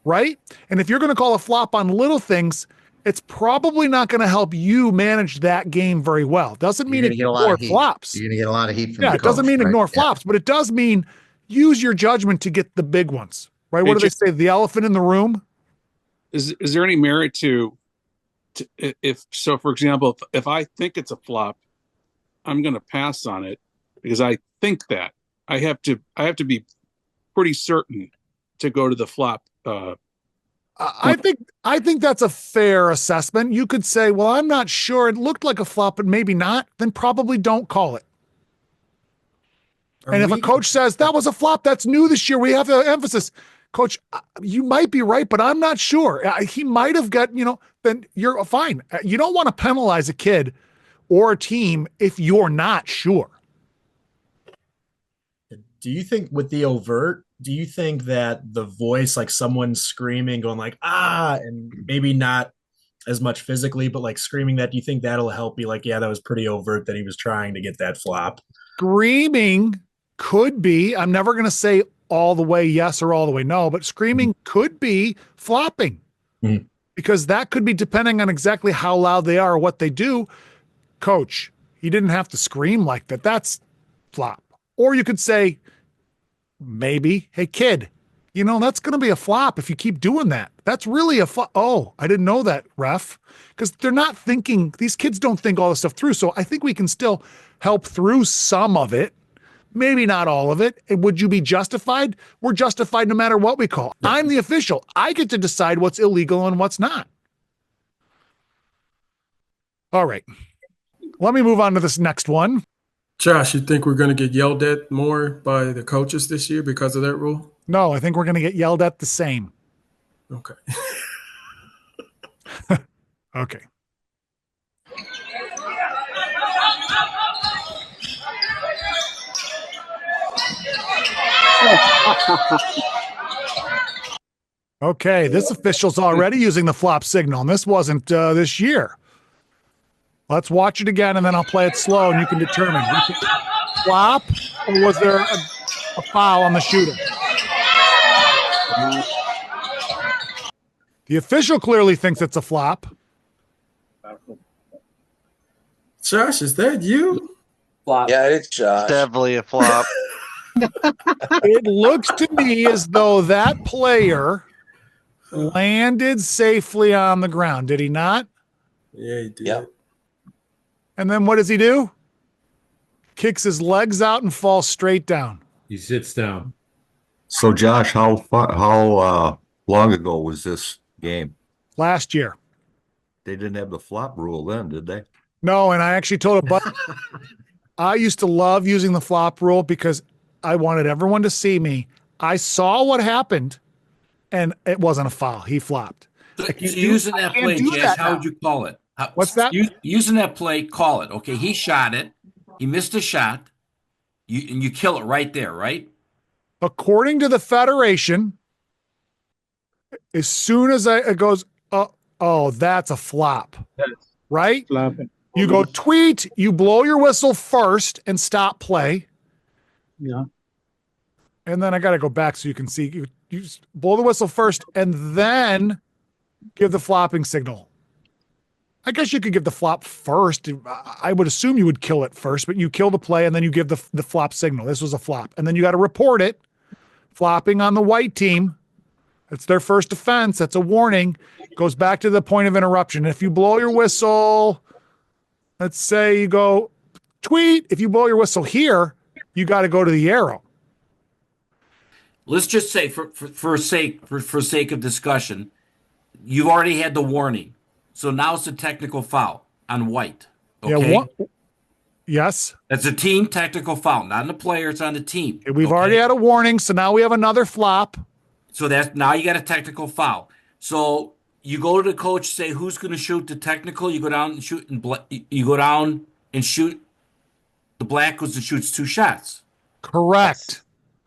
right? And if you're going to call a flop on little things, it's probably not going to help you manage that game very well. Doesn't mean ignore flops. You're going to get a lot of heat from it doesn't mean ignore flops, but it does mean use your judgment to get the big ones, right? What do they say? The elephant in the room? Is there any merit to if so, for example, if I think it's a flop, I'm going to pass on it because I think that I have to be pretty certain to go to the flop. I think that's a fair assessment. You could say, well, I'm not sure. It looked like a flop, but maybe not. Then probably don't call it. And if a coach says that was a flop, that's new this year, we have to emphasis. Coach, you might be right, but I'm not sure. He might have got, then you're fine. You don't want to penalize a kid or a team if you're not sure. Do you think with the overt, do you think that the voice, like someone screaming, going like, and maybe not as much physically, but like screaming that, do you think that'll help be like, yeah, that was pretty overt that he was trying to get that flop? Screaming could be, I'm never going to say all the way yes or all the way no, but screaming could be flopping because that could be depending on exactly how loud they are or what they do. Coach, he didn't have to scream like that. That's flop. Or you could say, maybe, hey kid, that's going to be a flop if you keep doing that. That's really a flop. Oh, I didn't know that, ref. Because they're not thinking, these kids don't think all this stuff through. So I think we can still help through some of it. Maybe not all of it. And would you be justified? We're justified no matter what we call. I'm the official. I get to decide what's illegal and what's not. All right. Let me move on to this next one. Josh, you think we're going to get yelled at more by the coaches this year because of that rule? No, I think we're going to get yelled at the same. Okay. Okay. Okay, this official's already using the flop signal, and this wasn't this year. Let's watch it again, and then I'll play it slow, and you can determine. Flop, or was there a foul on the shooter? The official clearly thinks it's a flop. Josh, is that you? Flop. Yeah, it's Josh. Definitely a flop. It looks to me as though that player landed safely on the ground. Did he not? Yeah, he did. Yep. And then what does he do? Kicks his legs out and falls straight down. He sits down. So, Josh, how long ago was this game? Last year. They didn't have the flop rule then, did they? No, and I actually told a buddy, I used to love using the flop rule because I wanted everyone to see me. I saw what happened, and it wasn't a foul. He flopped. So using that play, Jess, how would you call it? What's that? Using that play, call it. Okay, he shot it. He missed a shot. And you kill it right there, right? According to the Federation, as soon as it goes, oh, that's a flop, right? Flopping. You go tweet, you blow your whistle first and stop play. Yeah. And then I got to go back so you can see. You blow the whistle first and then give the flopping signal. I guess you could give the flop first. I would assume you would kill it first, but you kill the play and then you give the flop signal. This was a flop. And then you got to report it. Flopping on the white team. It's their first offense. That's a warning. Goes back to the point of interruption. If you blow your whistle, let's say you go tweet. If you blow your whistle here, you got to go to the arrow. Let's just say, for sake of discussion, you've already had the warning. So now it's a technical foul on white. Okay. Yeah, yes. That's a team technical foul, not on the player, it's on the team. We've already had a warning, so now we have another flop. So now you got a technical foul. So you go to the coach, say who's going to shoot the technical. You go down and shoot, you go down and shoot. The black goes and shoots 2 shots. Correct.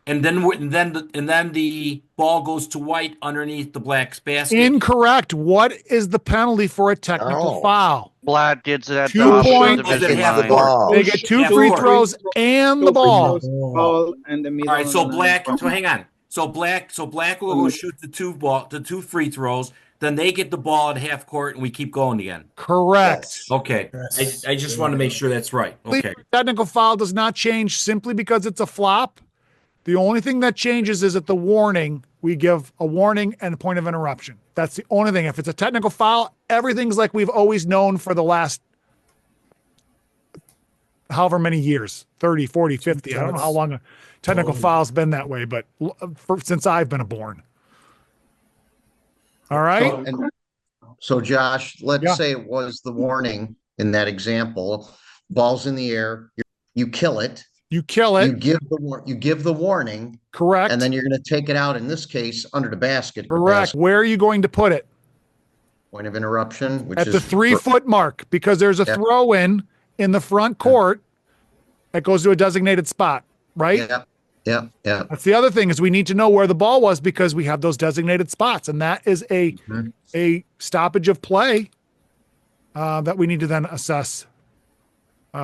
And then the ball goes to white underneath the black's basket. Incorrect. What is the penalty for a technical foul? Black gets it at 2 points. division line. They get 2 free throws and the ball. And the middle. All right, so black. So hang on. So black will go shoot the 2 free throws. Then they get the ball at half court, and we keep going again. Correct. Okay. I just want to make sure that's right. Okay. Technical foul does not change simply because it's a flop. The only thing that changes is at the warning, we give a warning and a point of interruption. That's the only thing. If it's a technical foul, everything's like we've always known for the last however many years, 30, 40, 50. I don't know how long a technical foul's been that way, but since I've been born. All right. So Josh, let's say it was the warning in that example. Ball's in the air. You kill it. You kill it. You give the warning. Correct. And then you're going to take it out, in this case, under the basket. Correct. Where are you going to put it? Point of interruption. Which at is the 3-foot mark, because there's a throw in the front court that goes to a designated spot, right? Yeah. That's the other thing, is we need to know where the ball was, because we have those designated spots, and that is a stoppage of play that we need to then assess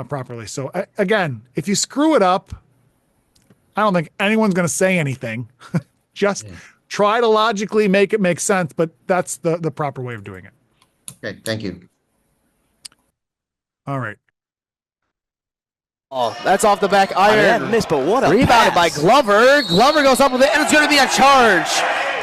properly. So again, if you screw it up, I don't think anyone's going to say anything. Just try to logically make it make sense, but that's the proper way of doing it. Okay, thank you. All right. Oh, that's off the back iron. Missed, but what a rebounded by Glover. Glover goes up with it, and it's going to be a charge.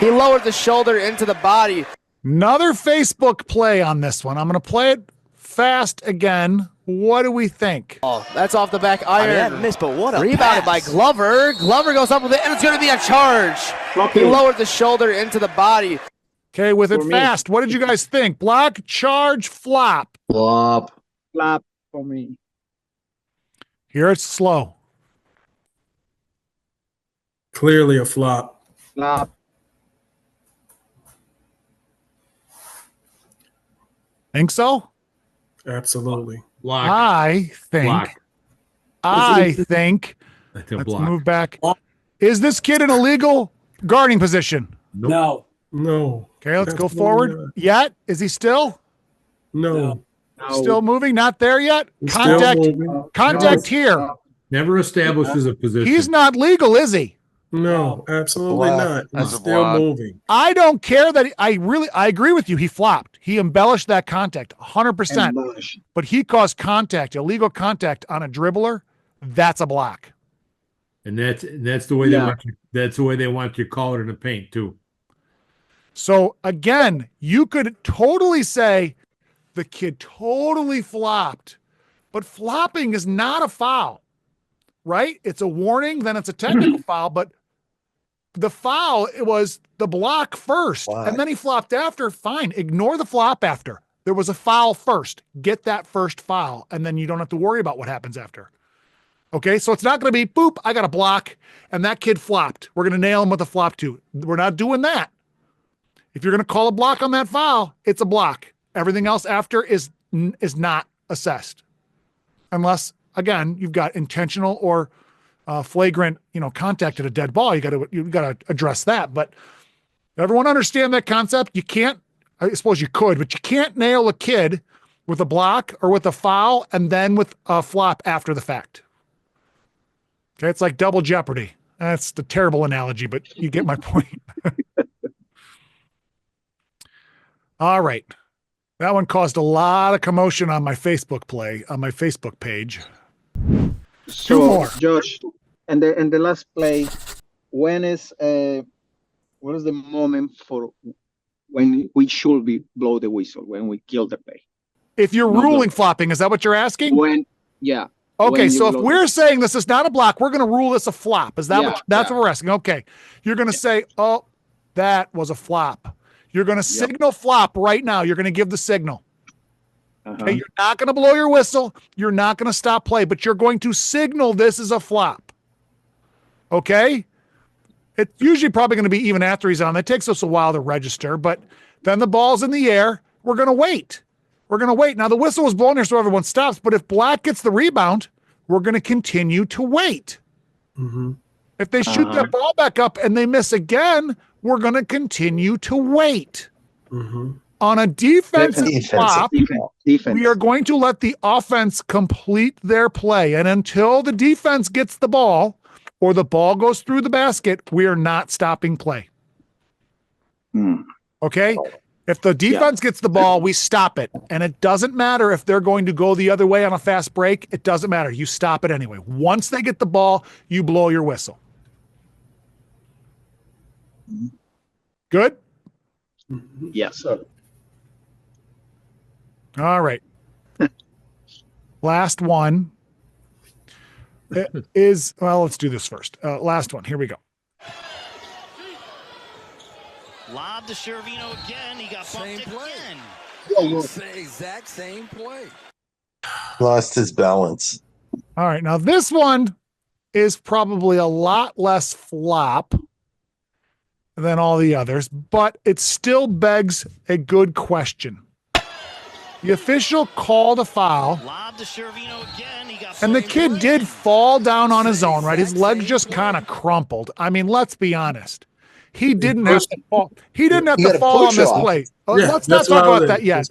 He lowered the shoulder into the body. Another Facebook play on this one. I'm going to play it fast again. What do we think? Oh, that's off the back iron. Missed, but what a rebounded by Glover. Glover goes up with it, and it's going to be a charge. He lowered the shoulder into the body. Okay, with it fast. What did you guys think? Block, charge, flop. Flop for me. Here it's slow. Clearly a flop. Flop. Think so? Absolutely. Block. I think. Let's move back. Is this kid in a legal guarding position? No. Okay, let's go forward. Yet? Is he still? No. Still moving? Not there yet? Contact here. Never establishes a position. He's not legal, is he? No, absolutely not. He's still moving. I don't care that I agree with you. He flopped. He embellished that contact 100%. But he caused contact, illegal contact on a dribbler. That's a block. And that's the way they want you. That's the way they want you to call it in the paint too. So again, you could totally say the kid totally flopped, but flopping is not a foul, right? It's a warning, then it's a technical foul, but the foul, it was the block first, and then he flopped after. Fine, ignore the flop after. There was a foul first. Get that first foul, and then you don't have to worry about what happens after. Okay, so it's not going to be, boop, I got a block, and that kid flopped. We're going to nail him with a flop too. We're not doing that. If you're going to call a block on that foul, it's a block. Everything else after is not assessed. Unless, again, you've got intentional or flagrant, contact at a dead ball. You got to address that. But everyone understand that concept. You can't, I suppose you could, but you can't nail a kid with a block or with a foul and then with a flop after the fact. Okay, it's like double jeopardy. That's the terrible analogy, but you get my point. All right. That one caused a lot of commotion on my Facebook page. So, Two more. Josh, and the last play, what is the moment for when we should be blow the whistle, when we kill the play? If you're ruling flopping, is that what you're asking? Yeah. Okay, when so if blow we're saying this is not a block, we're going to rule this a flop. Is that what we're asking? Okay. You're going to say, oh, that was a flop. You're going to signal flop right now. You're going to give the signal. Okay, you're not going to blow your whistle. You're not going to stop play, but you're going to signal this is a flop. Okay? It's usually probably going to be even after he's on. It takes us a while to register, but then the ball's in the air. We're going to wait. We're going to wait. Now, the whistle was blown here so everyone stops, but if black gets the rebound, we're going to continue to wait. Mm-hmm. If they shoot that ball back up and they miss again, we're going to continue to wait. Mm-hmm. On a defensive flop, we are going to let the offense complete their play. And until the defense gets the ball or the ball goes through the basket, we are not stopping play. Okay? If the defense gets the ball, we stop it. And it doesn't matter if they're going to go the other way on a fast break. It doesn't matter. You stop it anyway. Once they get the ball, you blow your whistle. Good? Yes, sir. All right. Last one is, well, let's do this first. Last one. Here we go. Lob to Shervino again. He got bumped again. Exact same play. Lost his balance. All right. Now, this one is probably a lot less flop than all the others, but it still begs a good question. The official called a foul, and the kid did fall down on his own, right? His legs just kind of crumpled. I mean, let's be honest. He didn't have to fall. He didn't have to fall on this play. Let's not talk about that yet.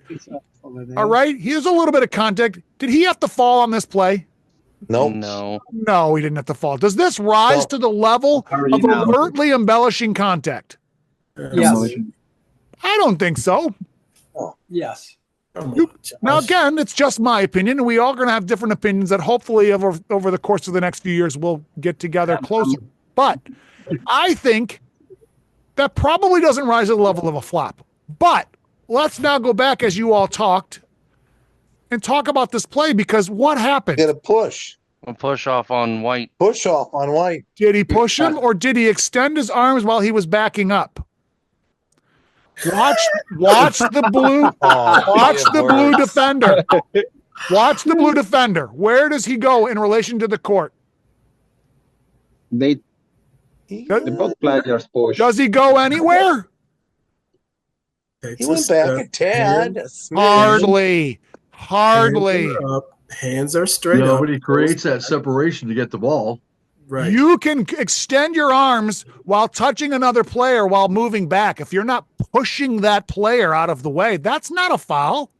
All right? Here's a little bit of context. Did he have to fall on this play? Nope. No, he didn't have to fall. Does this rise to the level of overtly embellishing contact? Yes. I don't think so. Yes. Now, again, it's just my opinion, and we all going to have different opinions that hopefully over the course of the next few years we'll get together closer. But I think that probably doesn't rise to the level of a flop. But let's now go back as you all talked and talk about this play, because what happened? Get a push. A push off on White. Push off on White. Did he push him, or did he extend his arms while he was backing up? Watch the blue. Watch the blue defender. Watch the blue defender. Where does he go in relation to the court? The both players push. Does he go anywhere? He went back a tad. Hardly. Hands are straight up. Nobody creates that separation to get the ball. Right. You can extend your arms while touching another player while moving back. If you're not pushing that player out of the way, that's not a foul.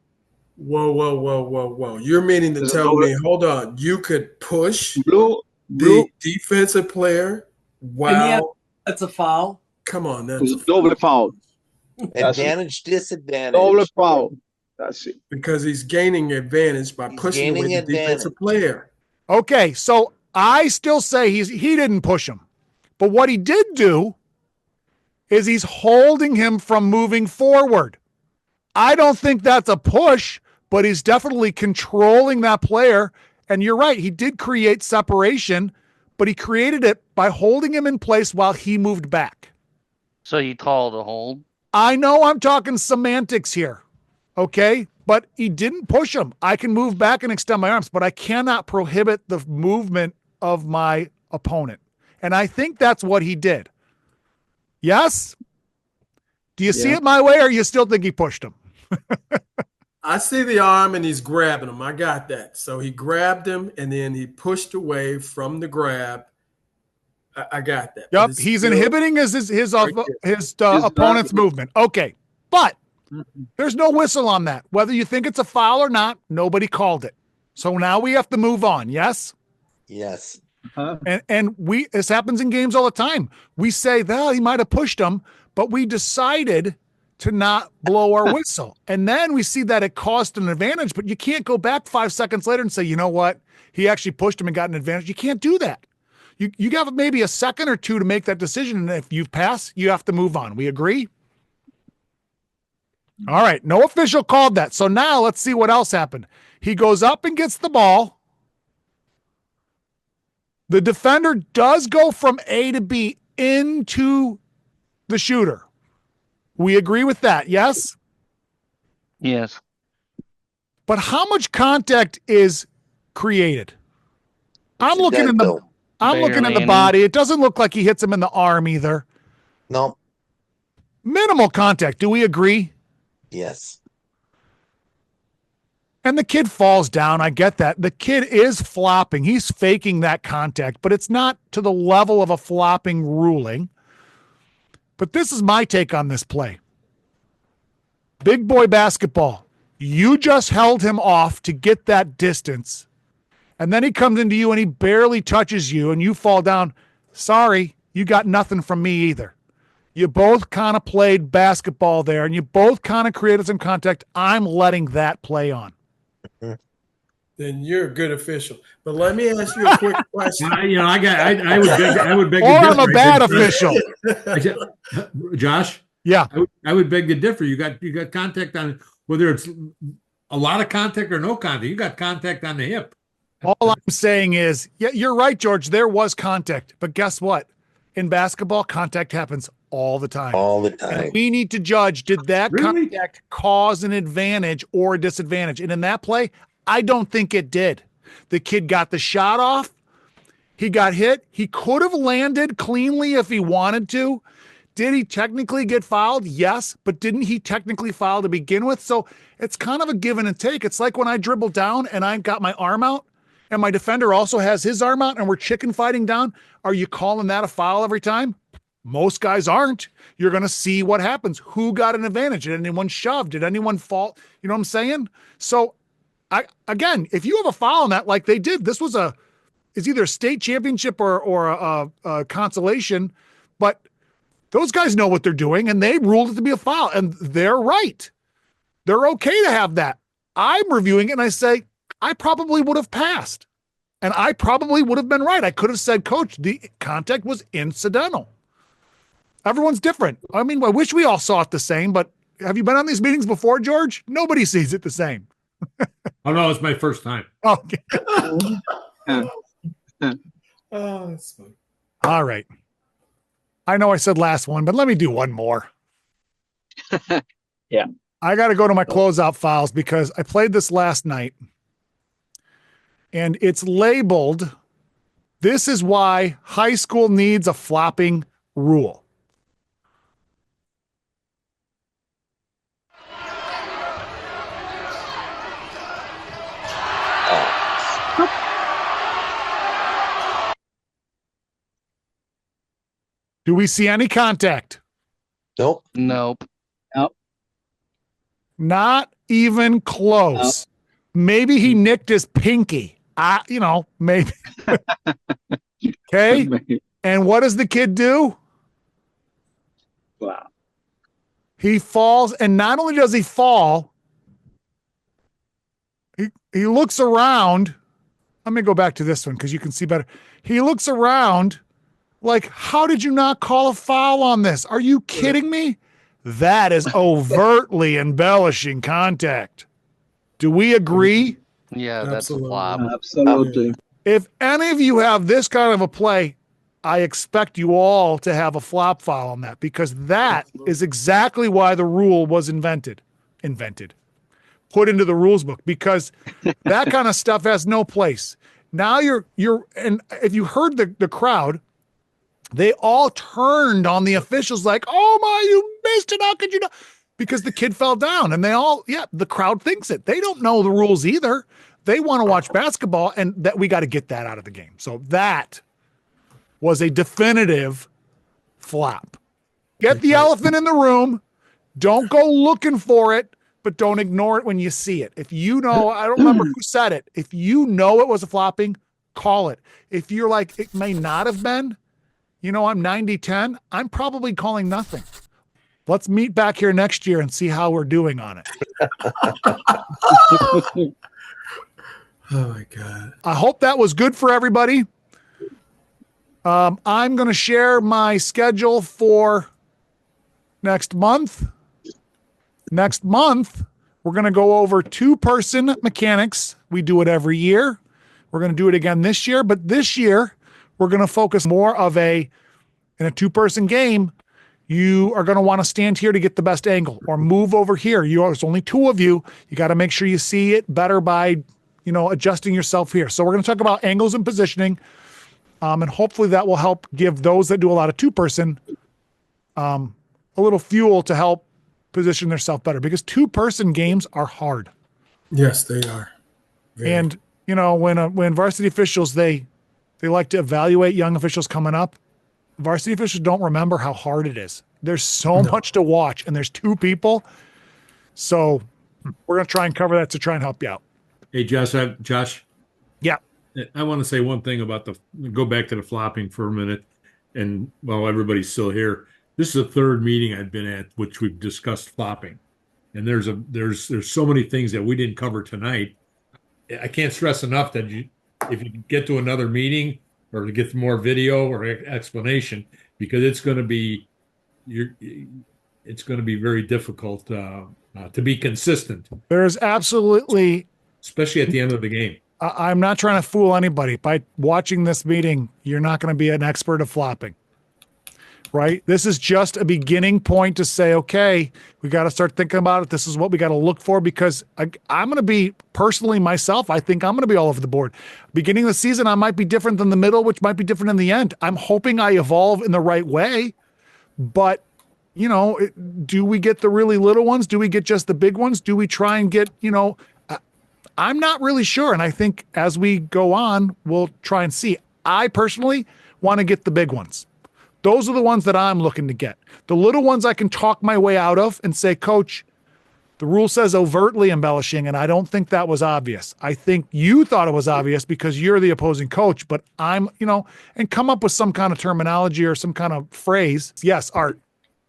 Whoa. You're meaning to tell me, hold on, you could push blue the defensive player while that's a foul. Come on, that's double foul. Advantage, disadvantage. Double foul. That's it. Because he's gaining advantage by pushing away the defensive player. Okay, so I still say he didn't push him. But what he did do is he's holding him from moving forward. I don't think that's a push, but he's definitely controlling that player. And you're right, he did create separation, but he created it by holding him in place while he moved back. So you called a hold? I know I'm talking semantics here, okay? But he didn't push him. I can move back and extend my arms, but I cannot prohibit the movement of my opponent. And I think that's what he did. Yes? Do you see it my way, or you still think he pushed him? I see the arm and he's grabbing him. I got that. So he grabbed him and then he pushed away from the grab. I got that. Yep, he's inhibiting his opponent's movement. Okay, but There's no whistle on that. Whether you think it's a foul or not, nobody called it. So now we have to move on. Yes. Yes. And this happens in games all the time. We say, well, he might have pushed him, but we decided to not blow our whistle. And then we see that it cost an advantage, but you can't go back 5 seconds later and say, you know what? He actually pushed him and got an advantage. You can't do that. You got maybe a second or two to make that decision. And if you pass, you have to move on. We agree? All right. No official called that. So now let's see what else happened. He goes up and gets the ball. The defender does go from A to B into the shooter. We agree with that, yes? Yes. But how much contact is created? I'm looking in the body. It doesn't look like he hits him in the arm either. No. Minimal contact. Do we agree? Yes. And the kid falls down. I get that. The kid is flopping. He's faking that contact, but it's not to the level of a flopping ruling. But this is my take on this play. Big boy basketball. You just held him off to get that distance. And then he comes into you and he barely touches you and you fall down. Sorry, you got nothing from me either. You both kind of played basketball there and you both kind of created some contact. I'm letting that play on. Then you're a good official. But let me ask you a quick question. I would beg. Or I'm a bad official. Josh. Yeah, I would beg to differ. You got contact on whether it's a lot of contact or no contact. You got contact on the hip. All I'm saying is, yeah, you're right, George. There was contact, but guess what? In basketball, contact happens all the time. All the time. And we need to judge, did that contact cause an advantage or a disadvantage? And in that play, I don't think it did. The kid got the shot off. He got hit. He could have landed cleanly if he wanted to. Did he technically get fouled? Yes, but didn't he technically foul to begin with? So it's kind of a give and take. It's like when I dribble down and I got my arm out and my defender also has his arm out and we're chicken fighting down. Are you calling that a foul every time? Most guys aren't. You're going to see what happens. Who got an advantage? Did anyone shove? Did anyone fall? You know what I'm saying? So again, if you have a foul on that, like they did, it's either a state championship or a consolation, but those guys know what they're doing and they ruled it to be a foul and they're right. They're okay to have that. I'm reviewing it and I say, I probably would have passed and I probably would have been right. I could have said, coach, the contact was incidental. Everyone's different. I mean, I wish we all saw it the same, but have you been on these meetings before, George? Nobody sees it the same. Oh no, it's my first time. Okay. Oh, that's funny. All right. I know I said last one, but let me do one more. Yeah. I got to go to my closeout files because I played this last night and it's labeled, this is why high school needs a flopping rule. Do we see any contact? Nope. Nope. Nope. Not even close. Nope. Maybe he nicked his pinky. Maybe. Okay. And what does the kid do? Wow. He falls, and not only does he fall, he looks around. Let me go back to this one because you can see better. He looks around like, how did you not call a foul on this? Are you kidding me? That is overtly embellishing contact. Do we agree? Yeah, that's a flop. Absolutely. If any of you have this kind of a play, I expect you all to have a flop foul on that because that is exactly why the rule was invented, put into the rules book, because that kind of stuff has no place. Now and if you heard the crowd, they all turned on the officials like, oh my, you missed it. How could you know? Because the kid fell down and the crowd thinks it. They don't know the rules either. They want to watch basketball and that we got to get that out of the game. So that was a definitive flop. Get the elephant in the room. Don't go looking for it, but don't ignore it when you see it. If you know, I don't remember who said it. If you know it was a flopping, call it. If you're like, it may not have been, I'm 90-10, I'm probably calling nothing. Let's meet back here next year and see how we're doing on it. Oh my God. I hope that was good for everybody. I'm going to share my schedule for next month. Next month, we're going to go over 2-person mechanics. We do it every year. We're going to do it again this year, but this year we're going to focus more of in a 2-person game. You are going to want to stand here to get the best angle or move over here. There's only 2 of you. You got to make sure you see it better by, adjusting yourself here. So we're going to talk about angles and positioning. And hopefully that will help give those that do a lot of 2-person a little fuel to help position themselves better, because 2-person games are hard. Yes, they are. Very. And when varsity officials they like to evaluate young officials coming up, varsity officials don't remember how hard it is. There's so much to watch, and there's 2 people. So we're going to try and cover that to try and help you out. Hey, Josh. Yeah. I want to say one thing about go back to the flopping for a minute. And while everybody's still here, this is the 3rd meeting I've been at, which we've discussed flopping. And there's so many things that we didn't cover tonight. I can't stress enough that if you get to another meeting or to get more video or explanation, because it's going to be very difficult to be consistent. There's absolutely, especially at the end of the game. I'm not trying to fool anybody. By watching this meeting, you're not going to be an expert of flopping, right? This is just a beginning point to say, okay, we got to start thinking about it. This is what we got to look for, because I'm going to be personally myself. I think I'm going to be all over the board. Beginning of the season, I might be different than the middle, which might be different in the end. I'm hoping I evolve in the right way, but do we get the really little ones? Do we get just the big ones? Do we try and get, I'm not really sure. And I think as we go on, we'll try and see. I personally want to get the big ones. Those are the ones that I'm looking to get. The little ones I can talk my way out of and say, Coach, the rule says overtly embellishing, and I don't think that was obvious. I think you thought it was obvious because you're the opposing coach, but I'm, and come up with some kind of terminology or some kind of phrase. Yes, Art.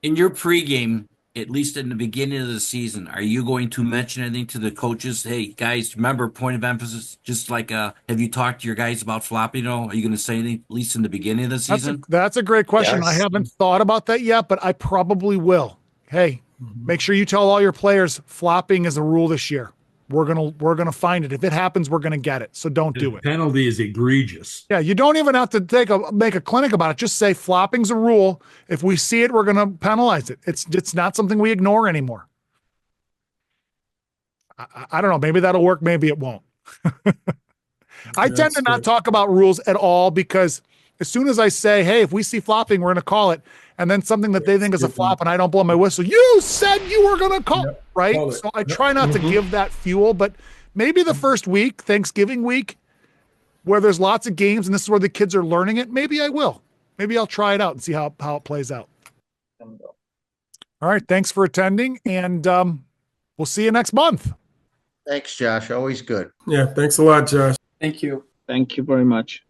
In your pregame, at least in the beginning of the season, are you going to mention anything to the coaches? Hey, guys, remember, point of emphasis, just like, have you talked to your guys about flopping? Are you going to say anything, at least in the beginning of the season? That's a great question. Yes. I haven't thought about that yet, but I probably will. Hey, make sure you tell all your players flopping is a rule this year. We're gonna find it. If it happens, we're gonna get it. So don't do it. Penalty is egregious. Yeah, you don't even have to make a clinic about it. Just say flopping's a rule. If we see it, we're gonna penalize it. It's not something we ignore anymore. I don't know. Maybe that'll work. Maybe it won't. I tend to not talk about rules at all, because as soon as I say, hey, if we see flopping, we're going to call it, and then something that they think is a flop and I don't blow my whistle, you said you were going to call it, right? Call it. So I try not to give that fuel, but maybe the first week, Thanksgiving week, where there's lots of games and this is where the kids are learning it, maybe I will. Maybe I'll try it out and see how it plays out. All right. Thanks for attending, and we'll see you next month. Thanks, Josh. Always good. Yeah, thanks a lot, Josh. Thank you very much.